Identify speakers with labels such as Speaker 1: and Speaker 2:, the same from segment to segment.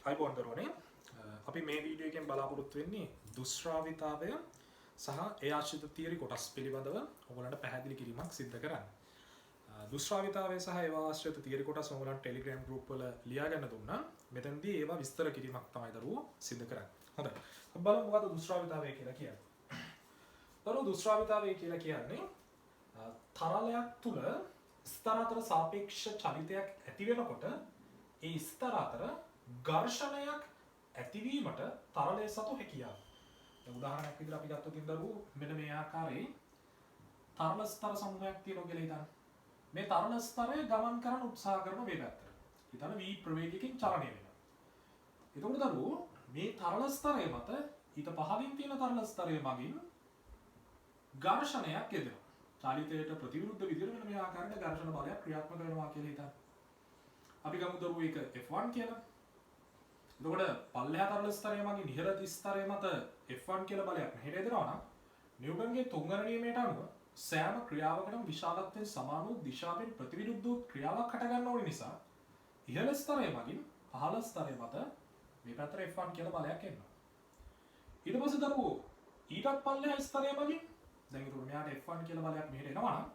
Speaker 1: අයිබෝන් දරුවනේ අපි මේ වීඩියෝ එකෙන් බලාපොරොත්තු වෙන්නේ දුෂ්ශ්‍රාවිතාවය සහ ඒ ආශ්‍රිත තියරි කොටස් පිළිබඳව ඔයගොල්ලන්ට පැහැදිලි කිරීමක් සිදු කරන්න. දුෂ්ශ්‍රාවිතාවය සහ ඒවා ආශ්‍රිත තියරි කොටස් ඔයගොල්ලන්ට ටෙලිග්‍රෑම් ගෲප් වල ලියා ගන්න දුන්නා. මෙතනදී ඒවා විස්තර කිරීමක් තමයි දරුවෝ සිදු කරන්නේ. හොඳයි. අපි බලමු මොකද්ද දුෂ්ශ්‍රාවිතාවය කියලා කියන්නේ. දරුවෝ දුෂ්ශ්‍රාවිතාවය කියලා කියන්නේ තරලයක් තුල ස්තර අතර සාපේක්ෂ චලිතයක් ඇති වෙනකොට ඒ ස්තර අතර ඝර්ෂණයක් ඇතිවීමට තරලය සතු හැකියාව. දැන් උදාහරණයක් විදිහට අපි ගත්තොත් දරුවෝ මෙන්න මේ ආකාරයේ තරල ස්තර සමූහයක් තියෙනවා කියලා හිතන්න. මේ තරල ස්තරය ගමන් කරන්න උත්සාහ කරන මේ පැත්තට. හිතන්න v ප්‍රවේගයකින් චලනය වෙනවා. එතකොට දරුවෝ මේ තරල ස්තරය මත ඊට පහළින් තියෙන තරල ස්තරය මගින් ඝර්ෂණයක් යෙදෙනවා. චාලිතයට ප්‍රතිවිරුද්ධ විදිහට මෙන්න මේ ආකාරයට ඝර්ෂණ බලයක් ක්‍රියාත්මක වෙනවා කියලා හිතන්න. අපි ගමු දරුවෝ ඒක F1 කියලා. එතකොට පල්ලෙහා තරල ස්තරය මගින් ඉහළ ස්තරය මත F1 කියලා බලයක් මෙහෙට එදෙනවා නම් නිව්ටන්ගේ තුන්වන නියමයට අනුව සෑම ක්‍රියාවකටම විශාලත්වයෙන් සමාන වූ දිශාවෙන් ප්‍රතිවිරුද්ධ වූ ක්‍රියාවක් හට ගන්න ඕන නිසා ඉහළ ස්තරය මගින් පහළ ස්තරය මත මේ පැත්තට F1 කියලා බලයක් එනවා. ඊට පස්සේ දරුවෝ ඊටත් පල්ලෙහා ස්තරය මගින් දැන් ඒක මෙයාට F1 කියලා බලයක් මෙහෙට එනවා නම්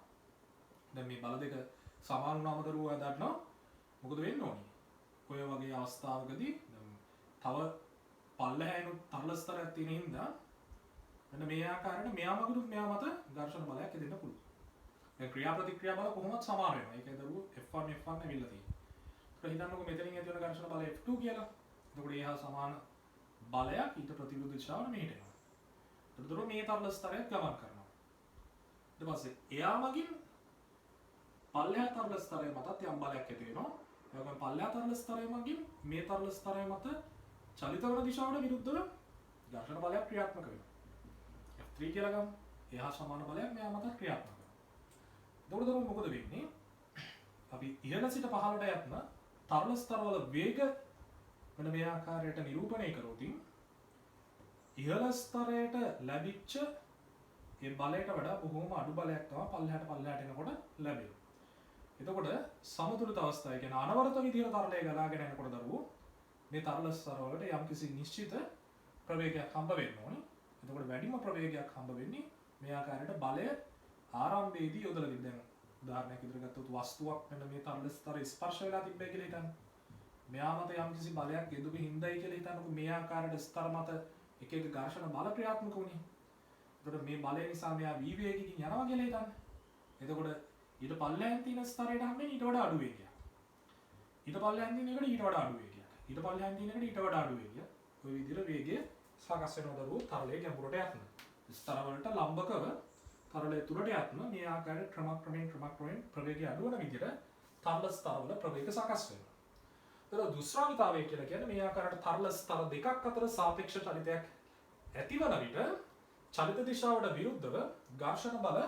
Speaker 1: දැන් මේ බල දෙක සමාන වුණාම දරුවෝ හදන්නවා මොකද වෙන්න ඕනේ? ඔය වගේ අවස්ථාවකදී තව පල්ලෙහායිනුත් තරල ස්තරයක් තියෙන හින්දා මෙන්න මේ ආකාරයට මෙයා මගිනුත් මෙයා මත ඝර්ෂණ බලයක් එදෙන්න පුළුවන්. දැන් ක්‍රියා ප්‍රතික්‍රියා බල කොහොමද සමාන වෙනවා. ඒකයි දරුවෝ F1 ඇවිල්ලා තියෙන්නේ. ඒක හිතන්නකෝ මෙතනින් ඇති වෙන ඝර්ෂණ බලය F2 කියලා. එතකොට ඒ හා සමාන බලයක් ඊට ප්‍රතිවිරුද්ධ දිශාවට මෙහෙට එනවා. එතකොට මේ තරල ස්තරයක් ගමන් කරනවා. ඊට පස්සේ එයා මගින් පල්ලෙහා තරල ස්තරය මතත් යම් බලයක් ඇති වෙනවා. ඒ වගේම පල්ලෙහා තරල ස්තරය මගින් මේ තරල ස්තරය මත චලිත වන දිශාවට විරුද්ධව ඝර්ෂණ බලයක් ක්‍රියාත්මක වෙනවා. F3 කියලා ගමු. එහා සමාන බලයක් මෙයා මත ක්‍රියාත්මක වෙනවා. එතකොට දරුවෝ මොකද වෙන්නේ? අපි ඉහළ සිට පහළට යන තරල ස්තරවල වේග මෙන්න මේ ආකාරයට නිරූපණය කරොත් ඉහළ ස්තරයට ලැබිච්ච ඒ බලයට වඩා බොහෝම අඩු බලයක් තමයි පල්ලෙහාට එනකොට ලැබෙන්නේ. එතකොට සමතුලිත අවස්ථාව කියන්නේ අනවරත විදිහට තරලය ගලාගෙන යනකොට දරුවෝ මේ තරල ස්තර වලට යම්කිසි නිශ්චිත ප්‍රවේගයක් හම්බ වෙන්න ඕනේ. එතකොට වැඩිම ප්‍රවේගයක් හම්බ වෙන්නේ මේ ආකාරයට බලය ආරම්භයේදී යොදලා තිබෙන. දැන් උදාහරණයක් විදිහට ගත්තොත් වස්තුවක් මෙන්න මේ තරල ස්තරය ස්පර්ශ වෙලා තිබ්බයි කියලා හිතන්න. මෙයා මත යම්කිසි බලයක් යෙදුණු හින්දායි කියලා හිතන්නකො මේ ආකාරයට ස්තර මත එක එක ඝර්ෂණ බල ක්‍රියාත්මක වුණේ. එතකොට මේ බලය නිසා මෙයා v වේගයකින් යනවා කියලා හිතන්න. එතකොට ඊට පල්ලෙහාන් තියෙන ස්තරයට හම්බෙන්නේ ඊට වඩා අඩු වේගයක්. ඊට පල්ලෙහාන් තියෙන එකට ඊට වඩා අඩු වේගයක්. ඊට පල්ලෙහාන් තියෙන එකට ඊට වඩා අඩු වේගයක්. ඔය විදිහට වේගය සකස් වෙනවා දරුවෝ තරලයේ ගැඹුරට යන්න. ස්තර වලට ලම්බකව තරලයේ තුරට යන්න මේ ආකාරයට ක්‍රමක්‍රමයෙන් ප්‍රවේගය අඩු වෙන විදිහට තරල ස්තරවල ප්‍රවේග සකස් වෙනවා. ඒතර දුෂ්ශ්‍රාවිතාවය කියලා කියන්නේ මේ ආකාරයට තරල ස්තර දෙකක් අතර සාපේක්ෂ චලිතයක් ඇතිවන විට චලිත දිශාවට විරුද්ධව ඝර්ෂණ බල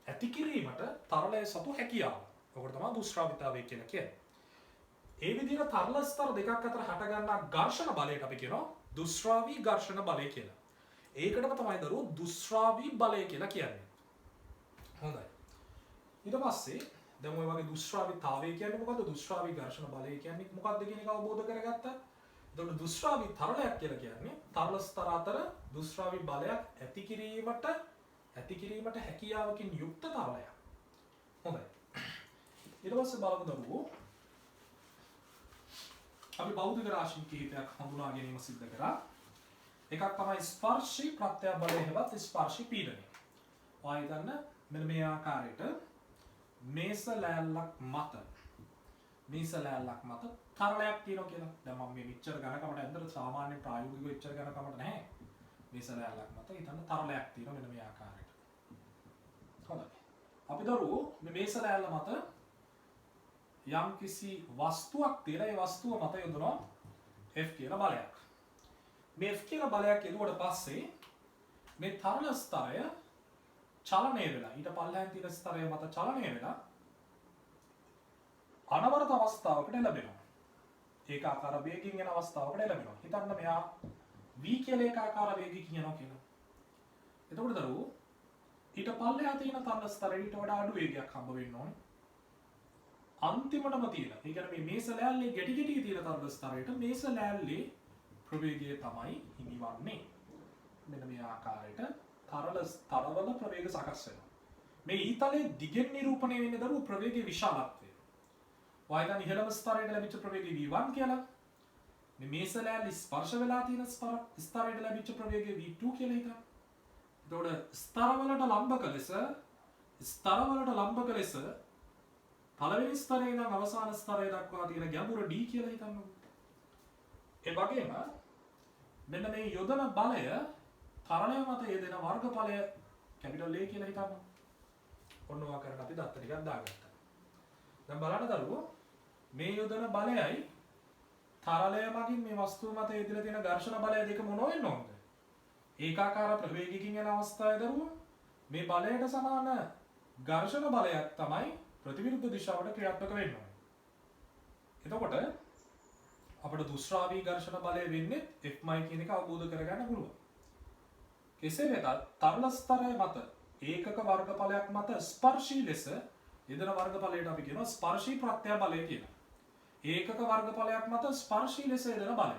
Speaker 1: ඇති කිරීමට තරලය සතු හැකියාව. ඔකට තමයි දුෂ්ශ්‍රාවිතාවය කියලා කියන්නේ. ඒ විදිහට තරල ස්තර දෙකක් අතර හට ගන්නා ඝර්ෂණ බලයට අපි කියනවා දුෂ්ශ්‍රාවී ඝර්ෂණ බලය කියලා. ඒකටම තමයි දරුවෝ දුෂ්ශ්‍රාවී බලය කියලා කියන්නේ. හොඳයි. ඊට පස්සේ දැන් ඔය වගේ දුෂ්ශ්‍රාවිතාවය කියන්නේ මොකද්ද? දුෂ්ශ්‍රාවී ඝර්ෂණ බලය කියන්නේ මොකක්ද කියන එක අවබෝධ කරගත්තා. එතකොට දුෂ්ශ්‍රාවී තරලයක් කියලා කියන්නේ තරල ස්තර අතර දුෂ්ශ්‍රාවී බලයක් ඇති කිරීමට හැකියාවකින් යුක්ත තරලයක්. හොඳයි. ඊට පස්සේ බලමු දරුවෝ අපි භෞතික රාශි කිහිපයක් හඳුනා ගැනීම සිද්ධ කරා. එකක් තමයි ස්පර්ශී ප්‍රත්‍ය බලය හෙවත් ස්පර්ශී පීඩනය. ඔය හිතන්න මෙන්න මේ ආකාරයට මේස ලෑල්ලක් මත තරලයක් තියෙනවා කියලා. දැන් මම මේ මෙච්චර ඝනකමට ඇත්තට සාමාන්‍ය ප්‍රායෝගිකව එච්චර ඝනකමට නැහැ. මේස ලෑල්ලක් මත හිතන්න තරලයක් තියෙනවා මෙන්න මේ ආකාරයට. හොඳයි. අපි දරුවෝ මේ මේස ලෑල්ල මත යම් කිසි වස්තුවක් තියලා ඒ වස්තුව මත යොදනවා F කියලා බලයක්. මේ F කියලා බලයක් යදුවට පස්සේ මේ තරල ස්තරය චලනය වෙලා ඊට පල්ලෙහාන් තියෙන ස්තරය මත චලනය වෙලා අනවරත අවස්ථාවකට ලැබෙනවා. ඒකාකාර වේගකින් යන අවස්ථාවකට ලැබෙනවා. හිතන්න මෙයා v කියලා ඒකාකාර වේගකින් යනවා කියලා. එතකොට දරුවෝ ඊට පල්ලෙහා තියෙන තරල ස්තරයට ඊට වඩා අඩු වේගයක් හම්බ වෙන්න ඕනේ. අන්තිමටම තියෙන. ඒ කියන්නේ මේ මේස ලෑල්ලේ ගැටි ගැටි තියෙන තරල ස්තරයට මේස ලෑල්ලේ ප්‍රවේගය තමයි හිමිවන්නේ. මෙන්න මේ ආකාරයට තරවල ප්‍රවේග සකස් වෙනවා. මේ ඊතලයේ දිගෙන් නිරූපණය වෙන්නේ දරුවෝ ප්‍රවේගයේ විශාලත්වය. ඔය දැන් ඉහළම ස්තරයට ලැබිච්ච ප්‍රවේගය v1 කියලා. මේ මේස ලෑල්ලේ ස්පර්ශ වෙලා තියෙන ස්තරයට ලැබිච්ච ප්‍රවේගය v2 කියලා හිතන්න. එතකොට ස්තරවලට ලම්බක ලෙස පළවෙනි ස්තරේ ඉඳන් අවසාන ස්තරය දක්වා තියෙන ගැඹුර d කියලා හිතන්න. ඒ වගේම මෙන්න මේ යොදන බලය තරණය මත යෙදෙන වර්ගඵලය කැපිටල් A කියලා හිතන්න. ඔන්න ඔය කරකට අපි දත්ත ටිකක් දාගත්තා. දැන් බලන්න දරුවෝ මේ යොදන බලයයි තරලය මගින් මේ වස්තුව මත යෙදලා තියෙන ඝර්ෂණ බලය දෙක මොන වෙන්න ඕනද? ඒකාකාර ප්‍රවේගයකින් යන අවස්ථාවේ දරුවෝ මේ බලයට සමාන ඝර්ෂණ බලයක් තමයි ප්‍රතිවිරුද්ධ දිශාවට ක්‍රියාත්මක වෙන්න ඕනේ. එතකොට අපිට දුෂ්‍රාවී ඝර්ෂණ බලය වෙන්නේ Fමයි කියන එක අවබෝධ කරගන්න පුළුවන්. කෙසේ වෙතත් තරල ස්තරය මත ඒකක වර්ගඵලයක් මත ස්පර්ශී ලෙස යෙදෙන වර්ගඵලයට අපි කියනවා ස්පර්ශී ප්‍රත්‍ය බලය කියලා. ඒකක වර්ගඵලයක් මත ස්පර්ශී ලෙස යෙදෙන බලය.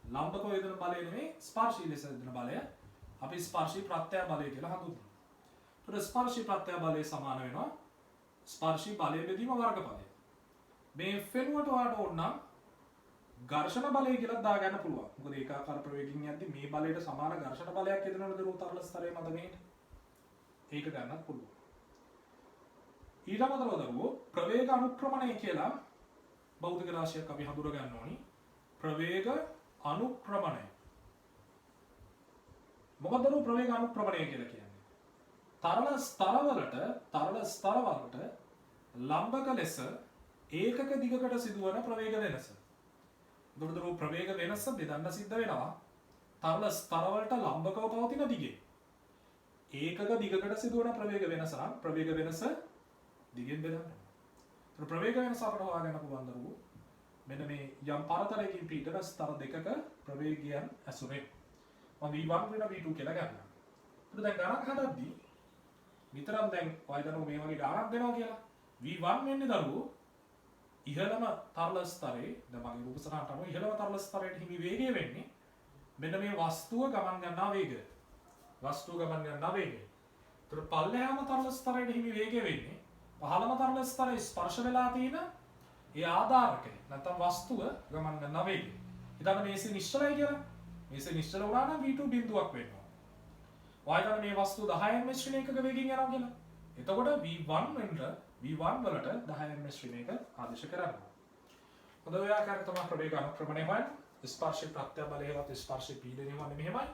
Speaker 1: ලම්බකව යෙදෙන බලය නෙමෙයි ස්පර්ශී ලෙස යෙදෙන බලය අපි ස්පර්ශී ප්‍රත්‍ය බලය කියලා හඳුන්වනවා. ඒතර ස්පර්ශී ප්‍රත්‍ය බලය සමාන වෙනවා ස්පර්ශී බලය බෙදීම වර්ගඵලය. මේ වෙනුවට ඔයාලට ඕන නම් ඝර්ෂණ බලය කියලා දාගන්න පුළුවන්. මොකද ඒකාකාර ප්‍රවේගකින් යද්දී මේ බලයට සමාන ඝර්ෂණ බලයක් යෙදෙනවද තරල ස්තරයේ මත මේට? ඒක ගන්නත් පුළුවන්. ඊට අමතරව දරුවෝ ප්‍රවේග අනුක්‍රමණය කියලා භෞතික රාශියක් අපි හඳුර ගන්න ඕනි. ප්‍රවේග අනුක්‍රමණය. මොකක්ද ප්‍රවේග අනුක්‍රමණය කියලා කියන්නේ? තරල ස්තරවලට ලම්බක ලෙස ඒකක දිගකට සිදුවන ප්‍රවේග වෙනස. එතකොට ප්‍රවේග වෙනස බෙදන්න සිද්ධ වෙනවා තරල ස්තරවලට ලම්බකව පවතින දිගේ. ඒකක දිගකට සිදුවන ප්‍රවේග වෙනස නම් ප්‍රවේග වෙනස දිගෙන් බෙදන්න. ඒතර ප්‍රවේග වෙනස අපට හොයාගන්න පුළුවන් දරුවෝ. මෙන්න මේ යම් පරතරයකින් පිටර ස්තර දෙකක ප්‍රවේගයන් ඇසුරේ. මම v1 වෙන v2 කියලා ගන්නවා. ඒතර දැන් ගණන් හදද්දී විතරක් දැන් ඔය දරුවෝ මේ වගේ ගණන් දෙනවා කියලා. v1 වෙන්නේ දරුවෝ ඉහළම තරල ස්තරයේ දැන් මගේ රූප සටහනට අනුව ඉහළම තරල ස්තරයට හිමි වේගය වෙන්නේ මෙන්න මේ වස්තුව ගමන් ගන්නා වේගය. ඒතර පල්ලෙහාම තරල ස්තරයට හිමි වේගය වෙන්නේ පහළම තරල ස්තරයේ ස්පර්ශ වෙලා තියෙන ඒ ආධාරකය නැත්නම් වස්තුව ගමන් ගන්නා වේගය. ඊට මේසෙ නිශ්චලයි කියලා. මේසෙ නිශ්චල වුණා නම් v2 බිඳුවක් වෙනවා. වායතන මේ වස්තුව 10 ms ශ්‍රේණියක වේගයෙන් යනවා කියලා. එතකොට v1 වලට 10 ms ශ්‍රේණියක ආදේශ කරනවා. හොඳ ඔය ආකාරයට තමයි ප්‍රවේග අනුක්‍රමණය වෙන්නේ. ස්පර්ශී ප්‍රත්‍ය බලයවත් ස්පර්ශී පීඩනය වන්නේ මෙහෙමයි.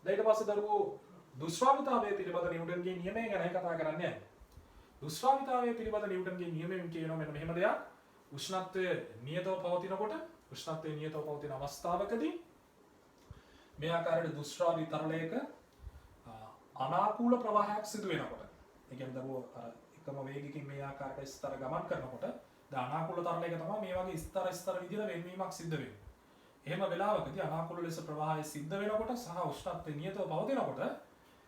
Speaker 1: දැන් ඊට පස්සේ දරුවෝ දුෂ්‍රාවිතාවය පිළිබඳ නිව්ටන්ගේ නියමය ගැන කතා කරන්නේ. දුෂ්‍රාවිතාවය පිළිබඳ නිව්ටන්ගේ නියමයෙන් කියනවා මෙන්න මෙහෙම දෙයක්. උෂ්ණත්වය නියතව පවතින අවස්ථාවකදී මේ ආකාරයට දුෂ්‍රාවී තරලයක අනාකූල ප්‍රවාහයක් සිදු වෙනකොට ඒ කියන්නේ දරුවෝ අර එකම වේගයකින් මේ ආකාරයට ස්තර ගමන් කරනකොට ද අනාකූල තරලයක තමයි මේ වගේ ස්තර විදිහට වෙනවීමක් සිද්ධ වෙන්නේ. එහෙම වෙලාවකදී අනාකූල ලෙස ප්‍රවාහය සිද්ධ වෙනකොට සහ උෂ්ණත්වය නියතව පවතිනකොට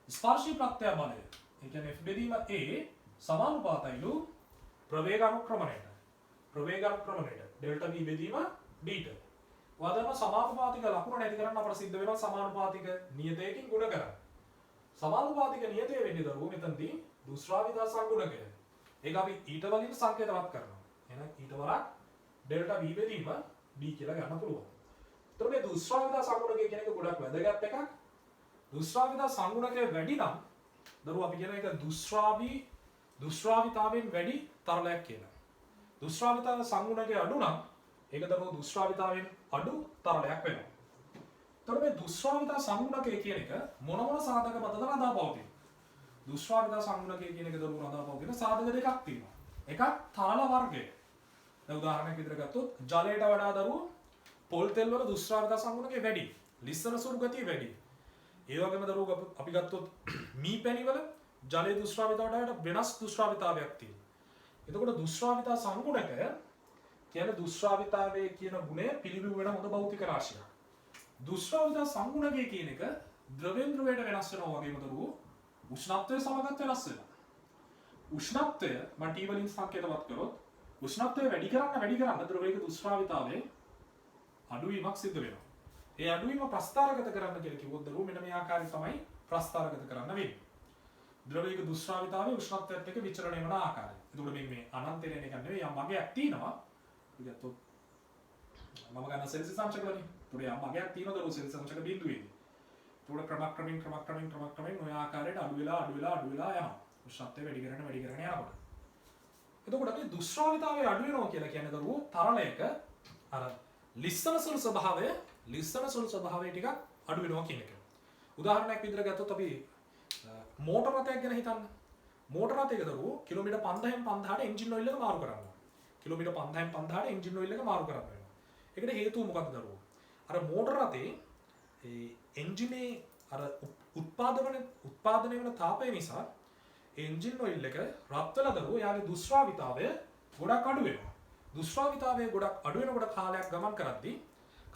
Speaker 1: ස්පර්ශී ප්‍රත්‍ය බලය ඒ කියන්නේ F බෙදීම A සමානුපාතයිලු ප්‍රවේග අනුක්‍රමණයට ඩෙල්ටා V බෙදීම D ට. වදම සමානුපාතික ලකුණ නැති කරන්න අපට සිද්ධ වෙනවා සමානුපාතික නියතයකින් ගුණ කරන්න. සමානුපාතික නියතය වෙන්නේ දරුවෝ මෙතනදී දුෂ්‍රාවිතා සංගුණකය. ඒක අපි ඊට වලින් සංකේතවත් කරනවා. එහෙනම් ඊට වරක් ඩෙල්ටා V බෙදීම D කියලා ගන්න පුළුවන්. ඒතර මේ දුෂ්‍රාවිතා සංගුණකය කියන එක ගොඩක් වැදගත් එකක්. දුෂ්‍රාවිතා සංගුණකය වැඩි නම් දරුවෝ අපි කියන එක දුෂ්‍රාවිතාවෙන් වැඩි තරලයක් කියලා. දුෂ්‍රාවිතා සංගුණකය අඩු නම් ඒක දරුවෝ දුෂ්‍රාවිතාවෙන් අඩු තරලයක් වෙනවා. එතකොට මේ දුෂ්‍රාවිතා සංගුණකය කියන එක මොන සාධක මතද රඳා පවතින? දුෂ්‍රාවිතා සංගුණකය කියන එක දරුවෝ රඳා පවතින සාධක දෙකක් තියෙනවා. එකක් තරල වර්ගය. දැන් උදාහරණයක් විදිහට ගත්තොත් ජලයට වඩා දරුවෝ පොල් තෙල් වල දුෂ්‍රාවිතා සංගුණකය වැඩි. ලිස්සන සුළු ගතිය වැඩි. ඒ වගේම දරුවෝ අපි ගත්තොත් මී පැණි වල ජලයේ දුෂ්‍රාවිතාවට වෙනස් දුෂ්‍රාවිතාවයක් තියෙනවා. එතකොට දුෂ්‍රාවිතා සංගුණකය කියන්නේ දුෂ්‍රාවිතාවයේ කියන ගුණය පිළිබිඹු වෙන හොඳ භෞතික රාශියක්. දුෂ්‍රාවිතා සංගුණකය කියන එක ද්‍රවයෙන් ද්‍රවයට වෙනස් වෙනවා වගේම දරුවෝ උෂ්ණත්වය සමගත් වෙනස් වෙනවා. උෂ්ණත්වය මම T වලින් සංකේතවත් කරොත් උෂ්ණත්වය වැඩි කරන්න ද්‍රවයක දුෂ්‍රාවිතාවයේ අඩුවීමක් සිද්ධ වෙනවා. ඒ අඩුවීම ප්‍රස්ථාරගත කරන්න කියලා කිව්වොත් දරුවෝ මෙන්න මේ ආකාරයෙන් තමයි ප්‍රස්ථාරගත කරන්න වෙන්නේ. ද්‍රවයක දුෂ්‍රාවිතාවයේ උෂ්ණත්වයත් එක්ක විචලනය වෙන ආකාරය. එතකොට මේ අනන්තයෙන් එක නෙවෙයි යම් මගයක් තියෙනවා. අපි ගත්තොත් මම ගන්න සෙල්සියස් අංශකවලින්. එතකොට යම් මගයක් තියෙනවා දරුවෝ සෙල්සියස් අංශක බිඳුවේදී. එතකොට ක්‍රමක්‍රමයෙන් ඔය ආකාරයට අඩු වෙලා යනවා. උෂ්ණත්වය වැඩි කරන යනකොට. එතකොට මේ දුෂ්‍රාවිතාවයේ අඩු වෙනවා කියලා කියන්නේ දරුවෝ තරලයක අර ලිස්සන සුළු ස්වභාවය ටිකක් අඩු වෙනවා කියන එක. උදාහරණයක් විදිහට ගත්තොත් අපි මෝටර රථයක් ගැන හිතන්න. මෝටර රථයක දරුවෝ කිලෝමීටර් 5000ට එන්ජින් ඔයිල් එක මාරු කරනවා. කිලෝමීටර් 5000ට එන්ජින් ඔයිල් එක මාරු කරන්න වෙනවා. ඒකට හේතුව මොකක්ද දරුවෝ? අර මෝටර රථේ ඒ එන්ජිනේ අර උත්පාදනය වෙන තාපය නිසා එන්ජින් ඔයිල් එක රත් වෙලා දරුවෝ යාගේ දුෂ්‍රාවිතාවය ගොඩක් අඩු වෙනවා. දුෂ්‍රාවිතාවය ගොඩක් අඩු වෙනකොට කාලයක් ගමන් කරද්දී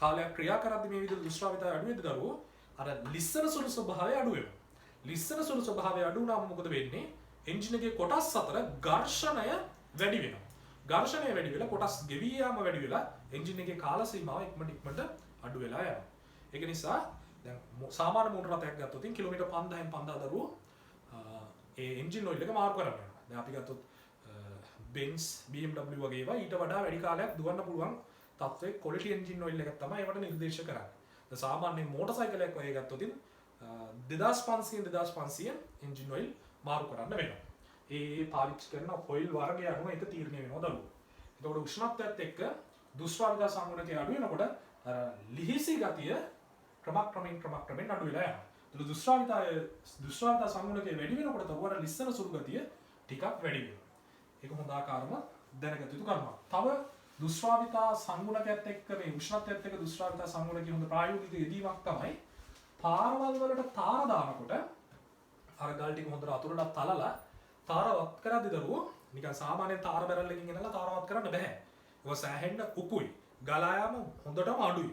Speaker 1: කාලයක් ක්‍රියා කරද්දී මේ විදිහට දුෂ්‍රාවිතාවය අඩු වෙද්දී දරුවෝ අර ලිස්සන සුළු ස්වභාවය අඩු වෙනවා. ලිස්සන සුළු ස්වභාවය අඩු වුණාම මොකද වෙන්නේ? එන්ජින් එකේ කොටස් අතර ඝර්ෂණය වැඩි වෙනවා. ඝර්ෂණය වැඩි වෙලා කොටස් ගෙවී යාම වැඩි වෙලා එන්ජින් එකේ කාල සීමාව ඉක්මනට අඩු වෙලා යනවා. ඒක නිසා දැන් සාමාන්‍ය මෝටර රථයක් ගත්තොත් කිලෝමීටර් 5000 දරුවෝ ඒ එන්ජින් ඔයිල් එක මාරු කරන්න වෙනවා. දැන් අපි ගත්තොත් Benz BMW වගේ ඒවා ඊට වඩා වැඩි කාලයක් දුවන්න පුළුවන් තත්ත්වයේ quality engine oil එකක් තමයි ඒවට නිර්දේශ කරන්නේ. දැන් සාමාන්‍ය මෝටර් සයිකලයක් වගේ ගත්තොත් 2500 engine oil මාරු කරන්න වෙනවා. ඒ පාවිච්චි කරන oil වර්ගය අනුව ඒක තීරණය වෙනවා දරුවෝ. එතකොට උෂ්ණත්වයත් එක්ක දුෂ්‍රාවිතා සංගුණකයේ අඩු වෙනකොට අර ලිහිසි ගතිය ක්‍රමක්‍රමයෙන් අඩු වෙලා යනවා. එතකොට දුෂ්‍රාවිතා සංගුණකයේ වැඩි වෙනකොට තවර ලිස්සන සුළු ගතිය ටිකක් වැඩි වෙනවා. ඒක හොඳ ආකාරව දැනගත යුතු කරුණක්. තව දුෂ්‍රාවිතා සංගුණකයත් එක්ක මේ උෂ්ණත්වයත් එක්ක දුෂ්‍රාවිතා සංගුණකයේ හොඳ ප්‍රායෝගික යෙදීමක් තමයි පාරවල් වලට තාර දානකොට අර ගල් ටික හොඳට අතුරට තලලා තාරවත් කරද්දී දරුවෝ නිකන් සාමාන්‍ය තාර බැරල් එකකින් ගෙනලා තාරවත් කරන්න බෑ. ඒක සෑහෙන්න උකුයි. ගලා යාම හොඳටම අඩුයි.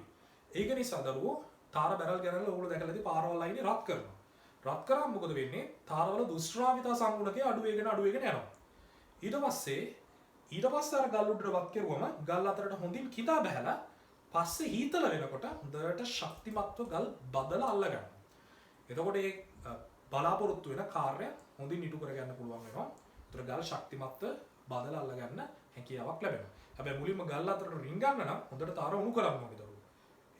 Speaker 1: ඒක නිසා දරුවෝ තාර බැරල් ගෙනල්ලා ඕගොල්ලෝ දැකලාදී පාරවල් අයිනේ රත් කරනවා. රත් කරාම මොකද වෙන්නේ? තාරවල දුෂ්‍රාවිතා සංගුණකයේ අඩු වෙගෙන යනවා. ඊට පස්සේ අර ගල් උඩට වත් කරුවම ගල් අතරට හොඳින් කිඳා බහැලා පස්සේ හීතල වෙනකොට හොඳට ශක්තිමත්ව ගල් බදලා අල්ල ගන්නවා. එතකොට ඒ බලාපොරොත්තු වෙන කාර්යය හොඳින් ඉටු කරගන්න පුළුවන් වෙනවා. ඒතර ගල් ශක්තිමත්ව බදලා අල්ල ගන්න හැකියාවක් ලැබෙනවා. හැබැයි මුලින්ම ගල් අතරට රින් ගන්න නම් හොඳට තාර උණු කරන්න ඕනේ දරුවෝ.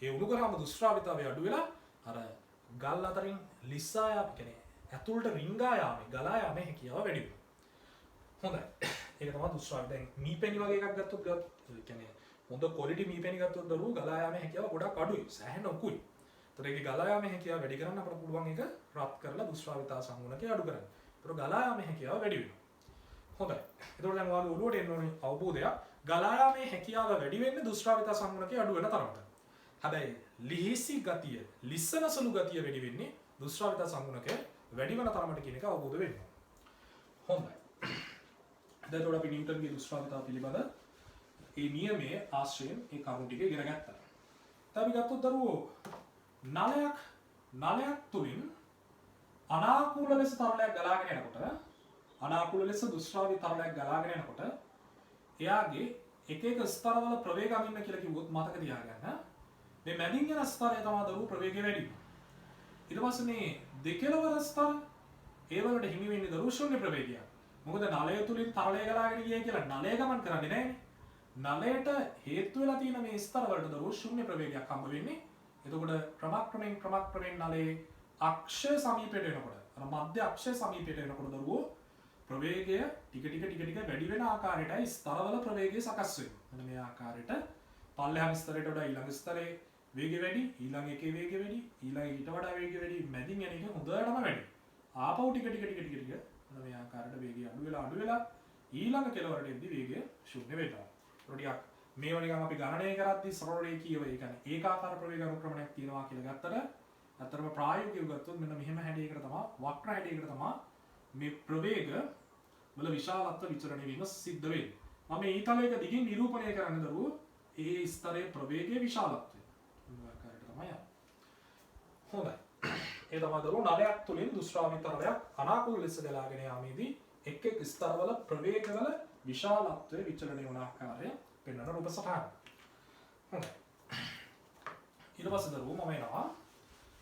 Speaker 1: ඒ උණු කරාම දුෂ්‍රාවිතාවය අඩු වෙලා අර ගල් අතරින් ලිස්සා යාම කියන්නේ ඇතුළට රින්ගා යාමේ ගලා යාමේ හැකියාව වැඩි වෙනවා. හොඳයි. ඒක තමයි දුෂ්‍රාවිත. දැන් මීපැණි වගේ එකක් ගත්තොත් ඒ කියන්නේ හොඳ ක්වොලිටි මීපැණි ගත්තොත් දරුවෝ ගලා යාමේ හැකියාව ගොඩක් අඩුයි. සෑහෙන උකුයි. ඒතර ඒකේ ගලා යාමේ හැකියාව වැඩි කරන්න අපිට පුළුවන් ඒක රත් කරලා දුෂ්‍රාවිතා සංගුණකේ අඩු කරන්න. ඒතර ගලා යාමේ හැකියාව වැඩි වෙනවා. හොඳයි. ඒතර දැන් ඔයාලගේ ඔළුවට එන්න ඕනේ අවබෝධයක්. ගලා යාමේ හැකියාව වැඩි වෙන්නේ දුෂ්‍රාවිතා සංගුණකේ අඩු වෙන තරමට. හැබැයි ලිහිසි ගතිය, ලිස්සන සුළු ගතිය වැඩි වෙන්නේ දුෂ්‍රාවිතා සංගුණකේ වැඩි වෙන තරමට කියන එක අවබෝධ වෙන්න. හොඳයි. දැන් අපි නිව්ටන්ගේ දුෂ්‍රාවිතාව පිළිබඳ ඒ නියමයේ ආශ්‍රයෙන් ඒ කරුණු ටික ඉගෙන ගත්තා. දැන් අපි ගත්තොත් දරුවෝ නලයක් තුලින් අනාකූල ලෙස තරලයක් ගලාගෙන යනකොට අනාකූල ලෙස දුෂ්‍රාවි තරලයක් ගලාගෙන යනකොට එයාගේ එක ස්තරවල ප්‍රවේග අමින්න කියලා කිව්වොත් මතක තියාගන්න. මේ මැදින් යන ස්තරය තමයි දරුවෝ ප්‍රවේගය වැඩි වෙන්නේ. ඊට පස්සේ මේ දෙකලවර ස්තර ඒ වලට හිමි වෙන්නේ දරුවෝ ශූන්‍ය ප්‍රවේගයක්. මොකද නලය තුලින් තරලය ගලාගෙන ගියයි කියලා නලය ගමන් කරන්නේ නැහැනේ. නලයට හේතු වෙලා තියෙන මේ ස්තර වලට දරුවෝ ශූන්‍ය ප්‍රවේගයක් හම්බ වෙන්නේ. එතකොට ක්‍රමක්‍රමයෙන් නලයේ අක්ෂය සමීපයට එනකොට අර මධ්‍ය අක්ෂය සමීපයට එනකොට දරුවෝ ප්‍රවේගය ටික වැඩි වෙන ආකාරයටයි ස්තරවල ප්‍රවේගය සකස් වෙන්නේ. මෙන්න මේ ආකාරයට පල්ලෙහාම ස්තරයට වඩා ඊළඟ ස්තරේ වේගය වැඩි, ඊළඟ එකේ වේගය වැඩි, ඊළඟ ඊට වඩා වේගය වැඩි, මැදින් යන එක හොඳටම වැඩි. ආපහු ටික මේ ආකාරයට වේගය අඩු වෙලා ඊළඟ කෙලවරට එද්දි වේගය ශූන්‍ය වෙනවා. ටිකක් මේවා නිකන් අපි ගණනය කරද්දී සරල රේඛීයව ඒ කියන්නේ ඒකාකාර ප්‍රවේග අනුක්‍රමණයක් තියෙනවා කියලා ගත්තට අතරම ප්‍රායෝගිකව ගත්තොත් මෙන්න මෙහෙම හැඩයකට තමයි වක්‍ර හැඩයකට තමයි මේ ප්‍රවේග වල විශාලත්ව විචලනය වීම සිද්ධ වෙන්නේ. මම මේ ඊතලයක දිගින් නිරූපණය කරන්න දරුවෝ ඒ ස්තරයේ ප්‍රවේගයේ විශාලත්වය. මේ ආකාරයට තමයි යන්නේ. හොඳයි. ඒ තමයි දරුවෝ නලයක් තුලින් දුෂ්‍රාවි තරලයක් අනාකූල ලෙස ගලාගෙන යාමේදී එක් ස්තරවල ප්‍රවේගවල විශාලත්වයේ විචලනය වන ආකාරය පෙන්වන රූප සටහන. හොඳයි. ඊට පස්සේ දරුවෝ මම එනවා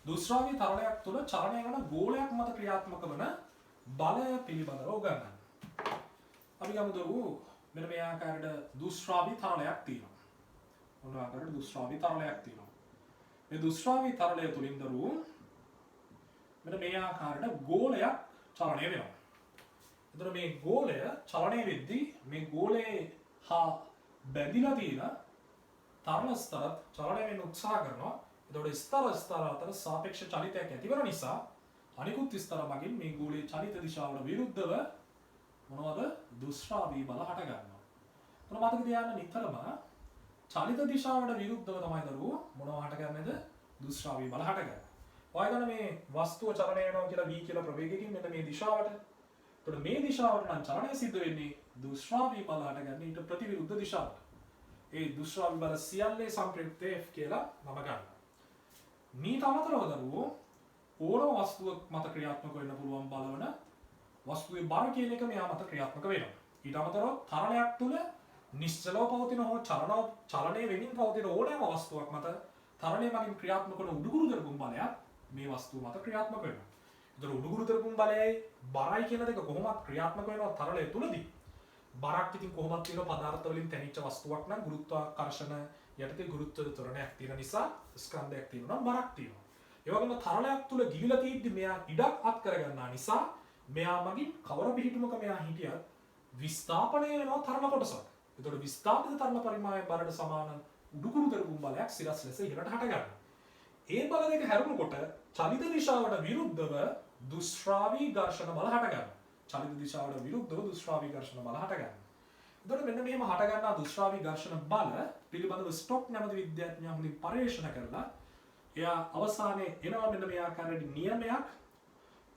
Speaker 1: දුෂ්‍රාවී තරලයක් තුළ චලනය වන ගෝලයක් මත ක්‍රියාත්මක වන බලය පිළිබඳව උගන්වන්න. අපි ගමු දරුවෝ මෙන්න මේ ආකාරයට දුෂ්‍රාවී තරලයක් තියෙනවා. මොන ආකාරයකට දුෂ්‍රාවී තරලයක් තියෙනවා. මේ දුෂ්‍රාවී තරලය තුලින් දරුවෝ මෙන්න මේ ආකාරයට ගෝලයක් චලනය වෙනවා. එතකොට මේ ගෝලය චලනය වෙද්දී මේ ගෝලයේ හා බැඳිලා තියෙන තරල ස්තරත් චලනය වෙන්න උත්සාහ කරනවා. එතකොට ස්තර අතර සාපේක්ෂ චලිතයක් ඇතිවන නිසා අනිකුත් ස්තර මගින් මේ ගෝලයේ චලිත දිශාවට විරුද්ධව මොනවද දුෂ්‍රාවී බල හට ගන්නවා. එතකොට මතක තියාගන්න නිතරම චලිත දිශාවට විරුද්ධව තමයි දරුවෝ මොනවා හට ගන්නේද දුෂ්‍රාවී බල හට ගන්න. ඔයගොල්ලෝ මේ වස්තුව චලනය වෙනවා කියලා v කියලා ප්‍රවේගයකින් මෙන්න මේ දිශාවට. එතකොට මේ දිශාවට නම් චලනය සිද්ධ වෙන්නේ දුෂ්‍රාවී බල හට ගන්න ඊට ප්‍රතිවිරුද්ධ දිශාවට. ඒ දුෂ්‍රාවී බල සියල්ලේ සංප්‍රයුක්ත F කියලා නම ගන්නවා. මීට අමතරව දරුවෝ ඕනම වස්තුවක් මත ක්‍රියාත්මක වෙන්න පුළුවන් බලවන වස්තුවේ බර කියන එක මෙයා මත ක්‍රියාත්මක වෙනවා. ඊට අමතරව තරණයක් තුල නිශ්චලව පවතින හෝ චලනය වෙමින් පවතින ඕනෑම වස්තුවක් මත තරණය මගින් ක්‍රියාත්මක වන උඩුකුරු දරපුම් බලයක් මේ වස්තුව මත ක්‍රියාත්මක වෙනවා. ඒතර උඩුකුරු දරපුම් බලයයි බරයි කියන දෙක කොහොමද ක්‍රියාත්මක වෙනවා තරණය තුලදී? බරක් ඉතින් කොහොමද තියෙන පදාර්ථ වලින් තැනිච්ච වස්තුවක් නම් ගුරුත්වාකර්ෂණ යටතේ ගුරුත්ව ත්වරණයක් තියෙන නිසා ස්කන්ධයක් තියෙනවා නම් බරක් තියෙනවා. ඒ වගේම තරණයක් තුල ගිලිලා තියෙද්දි මෙයා ඉඩක් අත් කරගන්නා නිසා මෙයා මගින් කවර පිහිටුමක මෙයා හිටියත් විස්ථාපනය වෙනවා තරණ කොටසක්. ඒතකොට විස්ථාපිත තරණ පරිමාණය බරට සමාන උඩුකුරු දරපුම් බලයක් සිරස් ලෙස ඉහළට හට ගන්නවා. ඒ බල දෙක හැරුණකොට චලිත දිශාවට විරුද්ධව දුෂ්‍රාවී ඝර්ෂණ බල හට ගන්නවා. චලිත දිශාවට විරුද්ධව දුෂ්‍රාවී ඝර්ෂණ බල හට ගන්නවා. එතකොට මෙන්න මෙහෙම හට ගන්නා දුෂ්‍රාවී ඝර්ෂණ බල පිළිබඳව ස්ටොක් නැමැති විද්‍යාඥයා හොඳින් පරීක්ෂණ කරලා එයා අවසානයේ එනවා මෙන්න මේ ආකාරයේ නියමයක්